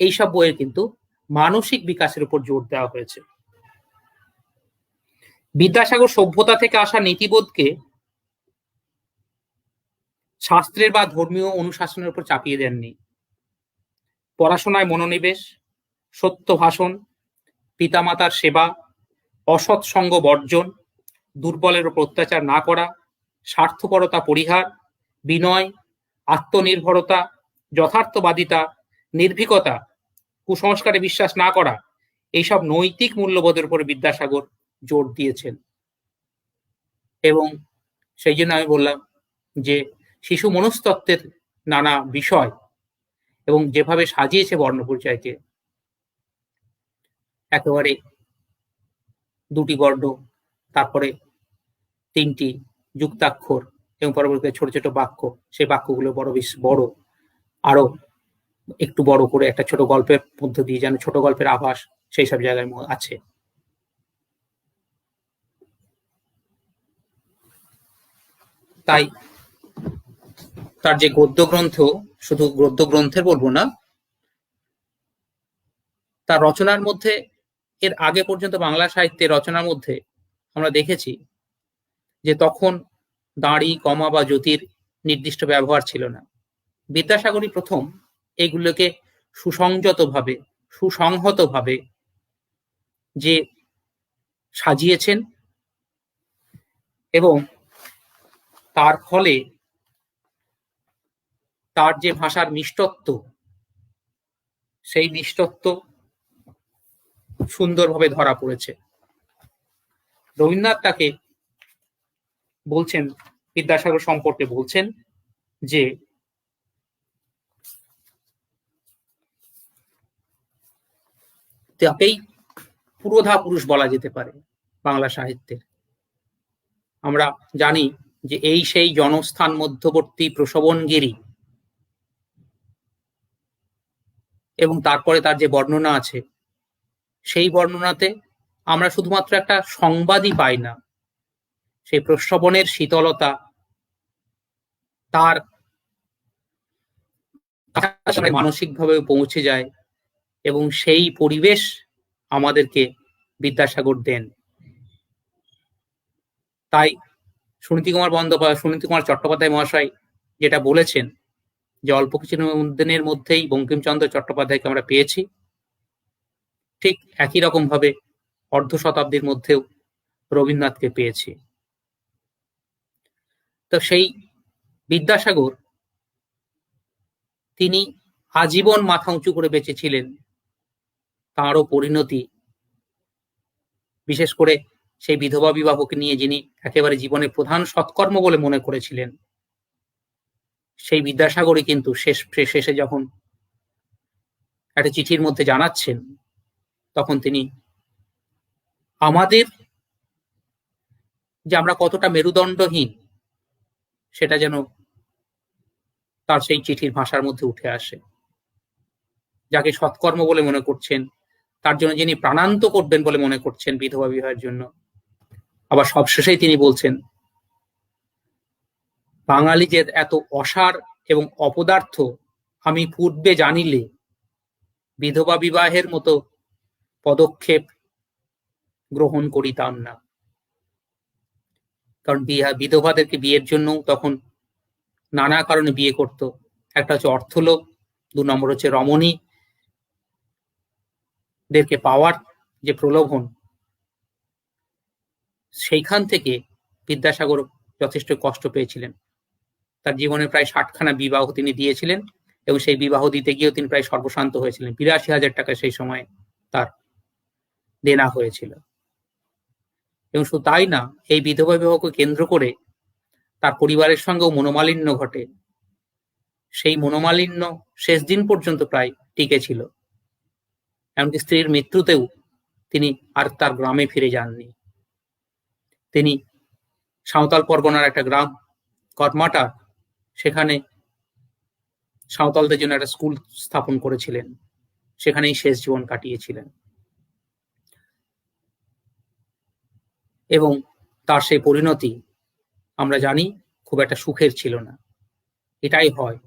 C: এইসব বইয়ের কিন্তু মানসিক বিকাশের উপর জোর দেওয়া হয়েছে। বিদ্যাসাগর সভ্যতা থেকে আসা নীতিবোধকে শাস্ত্রের বা ধর্মীয় অনুশাসনের উপর চাপিয়ে দেননি। পড়াশোনায় মনোনিবেশ, সত্য ভাষণ, পিতামাতার সেবা, অসৎ সঙ্গ বর্জন, দুর্বলের উপর অত্যাচার না করা, স্বার্থপরতা পরিহার, বিনয়, আত্মনির্ভরতা, যথার্থবাদিতা, নির্ভীকতা, কুসংস্কারে বিশ্বাস না করা, এইসব নৈতিক মূল্যবোধের উপর বিদ্যাসাগর জোর দিয়েছেন। এবং সেই জন্য আমি বললাম যে শিশু মনস্তত্ত্বের নানা বিষয় এবং যেভাবে সাজিয়েছে বর্ণপরিচয়কে, একেবারে 2টি বর্ণ, তারপরে 3টি যুক্তাক্ষর এবং পরবর্তীতে ছোট ছোট বাক্য, সেই বাক্যগুলো বড় আরো একটু বড় করে একটা ছোট গল্পের মধ্য দিয়ে যেন ছোট গল্পের আভাস সেই সব জায়গায় আছে। তাই তার যে গদ্য গ্রন্থ, শুধু গদ্য গ্রন্থের বলবো না, তার রচনার মধ্যে, এর আগে পর্যন্ত বাংলা সাহিত্যের রচনার মধ্যে আমরা দেখেছি যে তখন দাঁড়ি, কমা বা জ্যোতির নির্দিষ্ট ব্যবহার ছিল না। বিদ্যাসাগরই প্রথম এইগুলোকে সুসংযতভাবে, সুসংহতভাবে যে সাজিয়েছেন, এবং তার ফলে তার যে ভাষার মিষ্টত্ব, সেই মিষ্টত্ব সুন্দরভাবে ধরা পড়েছে। রবীন্দ্রনাথ তাকে বলছেন, বিদ্যাসাগর সম্পর্কে বলছেন যে তাকেই পুরোধা পুরুষ বলা যেতে পারে বাংলা সাহিত্যের। আমরা জানি যে এই সেই জনস্থান মধ্যবর্তী প্রসবনগিরি, এবং তারপরে তার যে বর্ণনা আছে, সেই বর্ণনাতে আমরা শুধুমাত্র একটা সংবাদই পাই না, সেই প্রশ্রবণের শীতলতা, তার মানসিকভাবে পৌঁছে যায়, এবং সেই পরিবেশ আমাদেরকে বিদ্যাসাগর দেন। তাই সুনীতি কুমার চট্টোপাধ্যায় মহাশয় যেটা বলেছেন, যে অল্প কিছু দিনের মধ্যেই বঙ্কিমচন্দ্র চট্টোপাধ্যায়কে আমরা পেয়েছি, ঠিক একই রকম ভাবে অর্ধ শতাব্দীর মধ্যেও রবীন্দ্রনাথকে পেয়েছি। তো সেই বিদ্যাসাগর, তিনি আজীবন মাথা উঁচু করে বেঁচেছিলেন। তাঁরও পরিণতি, বিশেষ করে সেই বিধবা বিবাহকে নিয়ে যিনি একেবারে জীবনের প্রধান সৎকর্ম বলে মনে করেছিলেন, সেই বিদ্যাসাগরই কিন্তু শেষে যখন একটা চিঠির মধ্যে জানাচ্ছেন, তখন তিনি আমাদের যে আমরা কতটা মেরুদণ্ডহীন, সেটা যেন তার সেই চিঠির ভাষার মধ্যে উঠে আসে। যাকে সৎকর্ম বলে মনে করছেন, তার জন্য যিনি প্রাণান্ত করবেন বলে মনে করছেন বিধবা বিবাহের জন্য, আবার সবশেষেই তিনি বলছেন, বাঙালি যে এত অসার এবং অপদার্থ আমি পূর্বে জানিলে বিধবা বিবাহের মতো পদক্ষেপ গ্রহণ করিতাম না। কারণ বিধবাদেরকে বিয়ের জন্য তখন নানা কারণে বিয়ে করত। একটা হচ্ছে অর্থলোভ, 2 নম্বর হচ্ছে রমণী দেরকে পাওয়ার যে প্রলোভন। সেইখান থেকে বিদ্যাসাগর যথেষ্ট কষ্ট পেয়েছিলেন। তার জীবনে প্রায় 60খানা বিবাহ তিনি দিয়েছিলেন, এবং সেই বিবাহ দিতে গিয়েও তিনি প্রায় সর্বশান্ত হয়েছিলেন। 82,000 টাকা সেই সময় তার দেনা হয়েছিল। এবং শুধু তাই না, এই বিধবা বিবাহকে কেন্দ্র করে তার পরিবারের সঙ্গেও মনোমালিন্য ঘটে। সেই মনোমালিন্য শেষ দিন পর্যন্ত প্রায় টিকে ছিল। এমনকি স্ত্রীর মৃত্যুতেও তিনি আর তার গ্রামে ফিরে যাননি। তিনি সাঁওতাল পরগনার একটা গ্রাম কর্মাটা, সেখানে সাঁওতালদের জন্য একটা স্কুল স্থাপন করেছিলেন, সেখানেই শেষ জীবন কাটিয়েছিলেন। এবং তার সেই পরিণতি আমরা জানি খুব একটা সুখের ছিল না। এটাই হয়,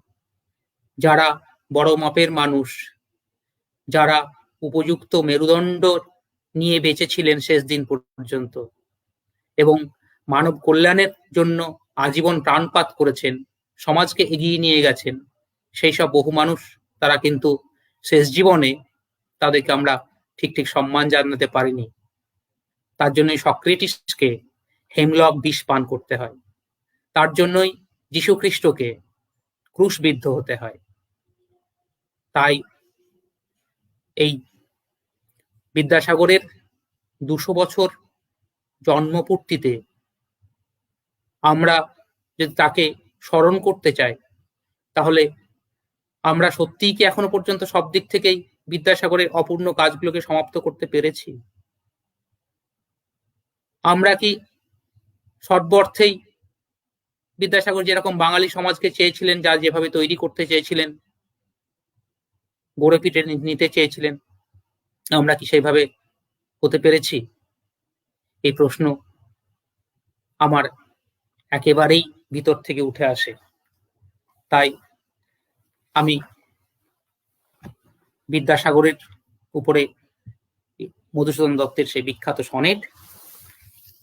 C: যারা বড় মাপের মানুষ, যারা উপযুক্ত মেরুদণ্ড নিয়ে বেঁচেছিলেন শেষ দিন পর্যন্ত, এবং মানব কল্যাণের জন্য আজীবন প্রাণপাত করেছেন, সমাজকে এগিয়ে নিয়ে গেছেন, সেই সব বহু মানুষ, তারা কিন্তু শেষ জীবনে তাদেরকে আমরা ঠিক সম্মান জানাতে পারিনি। তার জন্যই সক্রেটিসকে হেমলক বিষ পান করতে হয়, তার জন্যই যীশু খ্রিস্টকে ক্রুশবিদ্ধ হতে হয়। তাই এই বিদ্যাসাগরের 200 বছর জন্মপূর্তিতে আমরা যদি তাকে স্মরণ করতে চাই, তাহলে আমরা সত্যিই কি এখনো পর্যন্ত সব দিক থেকেই বিদ্যাসাগরের অপূর্ণ কাজগুলোকে সমাপ্ত করতে পেরেছি? আমরা কি সর্বর্থেই বিদ্যাসাগর যেরকম বাঙালি সমাজকে চেয়েছিলেন, যা যেভাবে তৈরি করতে চেয়েছিলেন, গড়ে পিটে নিতে চেয়েছিলেন, আমরা কি সেইভাবে হতে পেরেছি? এই প্রশ্ন আমার একেবারেই ভিতর থেকে উঠে আসে। তাই আমি বিদ্যাসাগরের উপরে মধুসূদন দত্তের সেই বিখ্যাত সনেট,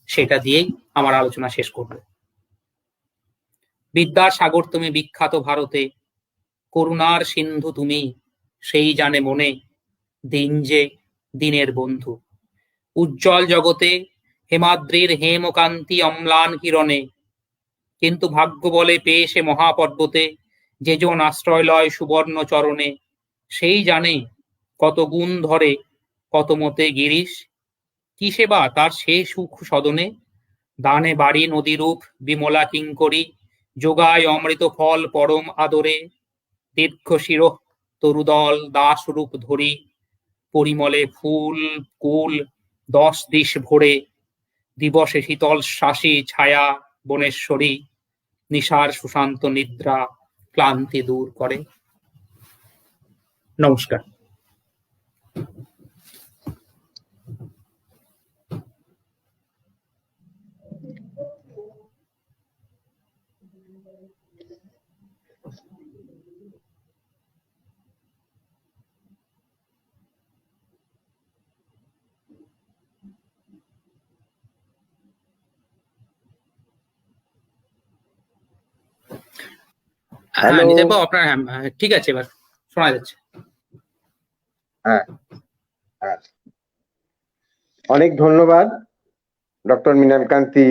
C: সেটা দিয়েই আমার আলোচনা শেষ করব। বিদ্যাসাগর তুমি বিখ্যাত ভারতে, করুণার সিন্ধু তুমি, সেই জানে মনে, দিন যে দিনের বন্ধু। উজ্জ্বল জগতে হেমাদ্রির হেমকান্তি অম্লান কিরণে, কিন্তু ভাগ্য বলে পেয়ে সে মহাপর্বতে, যেজন আশ্রয় লয় সুবর্ণ চরণে, সেই জানে কত গুণ ধরে কত মতে গিরিশ, কি সেবা তার সে সুখ সদনে, দানে বাড়ি নদীরূপ বিমলা কিঙ্করী, যোগায় অমৃত ফল পরম আদরে, দীর্ঘ শিরঃ তরুদল দাসরূপ ধরি, পরিমলে ফুল কুল 10 দিশ ভরে, দিবসে শীতল শাসী ছায়া বনেশ্বরী, নিশার সুশান্ত নিদ্রা ক্লান্তি দূর করে। নমস্কার।
B: Hello.
C: নিজের আপনার ঠিক আছে, এবার শোনা যাচ্ছে।
B: হ্যাঁ, অনেক ধন্যবাদ ডক্টর মৃণালকান্তি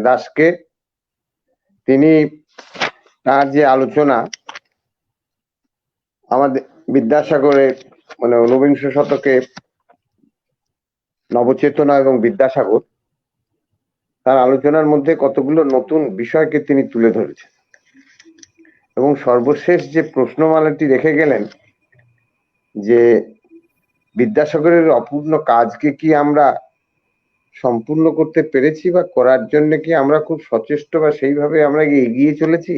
B: দাসকে। তিনি তার যে আলোচনা আমাদের বিদ্যাসাগরের মানে ঊনবিংশ শতকে নবচেতনা এবং বিদ্যাসাগর, তার আলোচনার মধ্যে কতগুলো নতুন বিষয়কে তিনি তুলে ধরেছেন এবং সর্বশেষ যে প্রশ্নমালাটি রেখে গেলেন যে বিদ্যাসাগরের অপূর্ণ কাজকে কি আমরা সম্পূর্ণ করতে পেরেছি বা করার জন্য কি আমরা খুব সচেষ্ট বা সেইভাবে আমরা এগিয়ে চলেছি,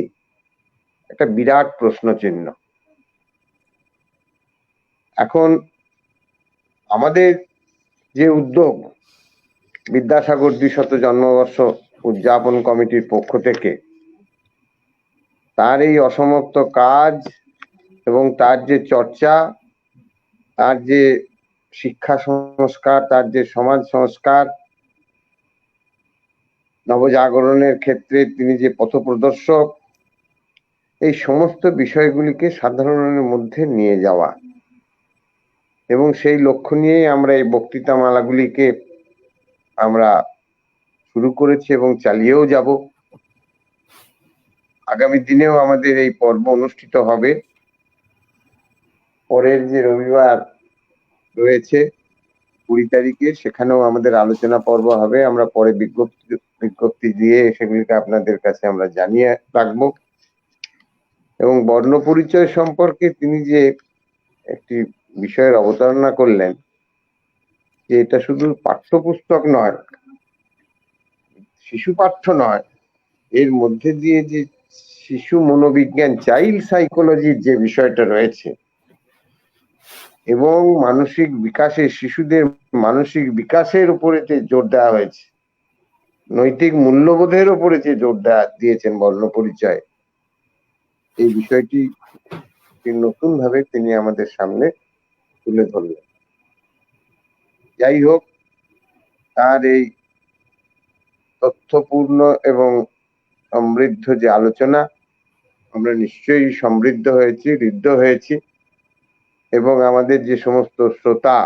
B: একটা বিরাট প্রশ্ন চিহ্ন। এখন আমাদের যে উদ্যোগ বিদ্যাসাগর 200 জন্মবর্ষ উদযাপন কমিটির পক্ষ থেকে, তার এই অসমাপ্ত কাজ এবং তার যে চর্চা, তার যে শিক্ষা সংস্কার, তার যে সমাজ সংস্কার, নবজাগরণের ক্ষেত্রে তিনি যে পথপ্রদর্শক, এই সমস্ত বিষয়গুলিকে সাধারণের মধ্যে নিয়ে যাওয়া এবং সেই লক্ষ্য নিয়েই আমরা এই বক্তৃতা মালাগুলিকে আমরা শুরু করেছি এবং চালিয়েও যাব। আগামী দিনেও আমাদের এই পর্ব অনুষ্ঠিত হবে। পরের যে রবিবার রয়েছে 20 তারিখে, সেখানেও আমাদের আলোচনা পর্ব হবে। আমরা পরে বিজ্ঞপ্তি দিয়ে সেগুলিকে আপনাদের কাছে আমরা জানিয়ে রাখবো। এবং বর্ণ পরিচয় সম্পর্কে তিনি যে একটি বিষয়ের অবতারণা করলেন যে এটা শুধু পাঠ্যপুস্তক নয়, শিশু পাঠ্য নয়, এর মধ্যে দিয়ে যে শিশু মনোবিজ্ঞান, চাইল্ড সাইকোলজির যে বিষয়টা রয়েছে এবং মানসিক বিকাশে, শিশুদের মানসিক বিকাশের উপরে যে জোর দেওয়া হয়েছে, নৈতিক মূল্যবোধের উপরে যে জোর দিয়েছেন বর্ণ পরিচয়, এই বিষয়টি নতুন ভাবে তিনি আমাদের সামনে তুলে ধরলেন। যাই হোক, তার এই তথ্যপূর্ণ এবং সমৃদ্ধ যে আলোচনা, আমরা নিশ্চয়ই সমৃদ্ধ হয়েছি, ঋদ্ধ হয়েছি এবং আমাদের যে সমস্ত শ্রোতা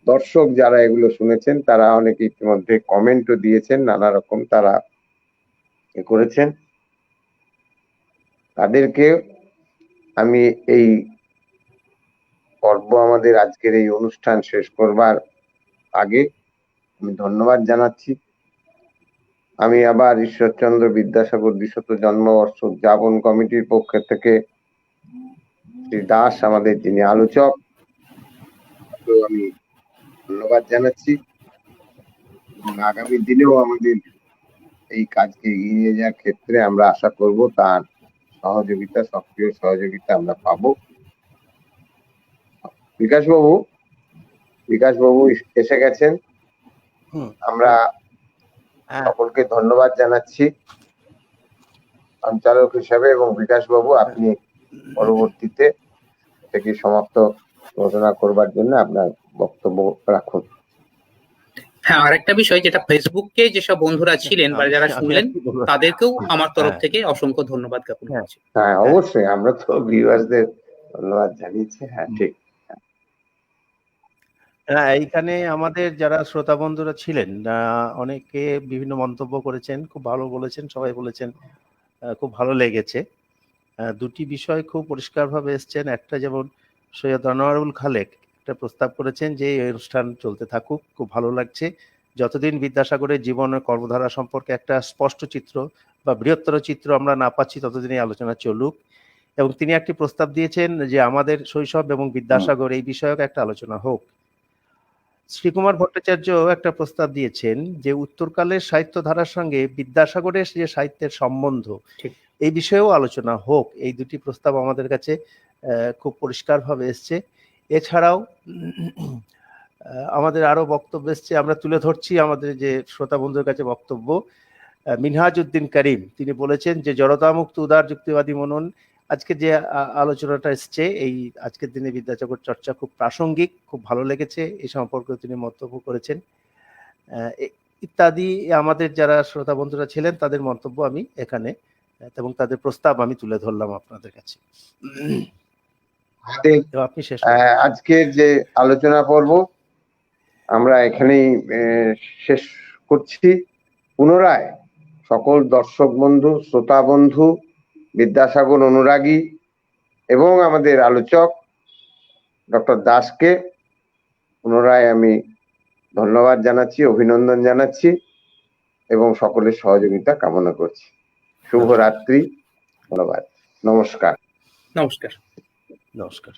B: দর্শক যারা এগুলো শুনেছেন, তারা অনেকে ইতিমধ্যে কমেন্টও দিয়েছেন, নানা রকম তারা করেছেন। তাদেরকে আমি এই পর্ব, আমাদের আজকের এই অনুষ্ঠান শেষ করবার আগে আমি ধন্যবাদ জানাচ্ছি। আমি আবার ঈশ্বরচন্দ্র বিদ্যাসাগর 200 জন্মবর্ষ উদযাপন কমিটির পক্ষ থেকে শ্রী দাস, আমাদের যিনি আলোচক, আমি ধন্যবাদ জানাচ্ছি এবং আগামী দিনেও আমাদের এই কাজকে এগিয়ে নিয়ে যাওয়ার ক্ষেত্রে আমরা আশা করব তার সহযোগিতা, সক্রিয় সহযোগিতা আমরা পাবো। বিকাশবাবু এসে গেছেন। আমরা সকলকে ধন্যবাদ জানাচ্ছি সঞ্চালক হিসাবে, এবং বিকাশবাবু আপনি পরবর্তীতে থেকে সমাপ্ত ঘোষণা করবার জন্য আপনার বক্তব্য রাখুন।
C: হ্যাঁ, আরেকটা বিষয় যেটা ফেসবুকে যেসব বন্ধুরা ছিলেন বা যারা
A: আমি
C: শুনলেন
A: আর কি বলবো?
C: তাদেরকেও আমার তরফ
A: হ্যাঁ।
C: থেকে অসংখ্য ধন্যবাদ জ্ঞাপন
A: হ্যাঁ।
C: করছি।
B: হ্যাঁ, অবশ্যই আমরা তো ভিউয়ার্সদের ধন্যবাদ জানিয়েছি। হ্যাঁ, ঠিক।
A: হ্যাঁ, এইখানে আমাদের যারা শ্রোতা বন্ধুরা ছিলেন অনেকে বিভিন্ন মন্তব্য করেছেন, খুব ভালো বলেছেন, সবাই বলেছেন খুব ভালো লেগেছে। দুটি বিষয় খুব পরিষ্কারভাবে এসছেন। একটা যেমন সৈয়দ আনোয়ারুল খালেক একটা প্রস্তাব করেছেন যে এই অনুষ্ঠান চলতে থাকুক, খুব ভালো লাগছে। যতদিন বিদ্যাসাগরের জীবন ও কর্মধারা সম্পর্কে একটা স্পষ্ট চিত্র বা বৃহত্তর চিত্র আমরা না পাচ্ছি ততদিন এই আলোচনা চলুক। এবং তিনি একটি প্রস্তাব দিয়েছেন যে আমাদের শৈশব এবং বিদ্যাসাগর এই বিষয়ক একটা আলোচনা হোক। শ্রীকুমার ভট্টাচার্য একটা প্রস্তাব দিয়েছেন যে উত্তরকালের সাহিত্য ধারার সঙ্গে বিদ্যাসাগরের যে সাহিত্যের সম্বন্ধ
C: ঠিক।
A: এই বিষয়েও আলোচনা হোক। এই দুটি প্রস্তাব আমাদের কাছে খুব পরিষ্কারভাবে এসছে। এছাড়াও আমাদের আরো বক্তব্য এসছে, আমরা তুলে ধরছি আমাদের যে শ্রোতা বন্ধুর কাছে বক্তব্য। মিনহাজউদ্দিন করিম তিনি বলেছেন যে জড়তামুক্ত উদার যুক্তিবাদী মনন, আজকে যে আলোচনাটা এসছে এই আজকের দিনে বিদ্যাসাগর চর্চা খুব প্রাসঙ্গিক, খুব ভালো লেগেছে, এই সম্পর্কে তিনি মন্তব্য করেছেন। ইত্যাদি আমাদের যারা শ্রোতা বন্ধুরা ছিলেন তাদের মন্তব্য আমি এখানে এবং তাদের প্রস্তাব আমি তুলে ধরলাম আপনাদের কাছে। আপনি শেষ করুন।
B: আজকের যে আলোচনা পর্ব আমরা এখানেই শেষ করছি। পুনরায় সকল দর্শক বন্ধু, শ্রোতা বন্ধু, বিদ্যাসাগর অনুরাগী এবং আমাদের আলোচক ডক্টর দাসকে পুনরায় আমি ধন্যবাদ জানাচ্ছি, অভিনন্দন জানাচ্ছি এবং সকলের সহযোগিতা কামনা করছি। শুভরাত্রি, ধন্যবাদ, নমস্কার।
C: নমস্কার।
A: নমস্কার।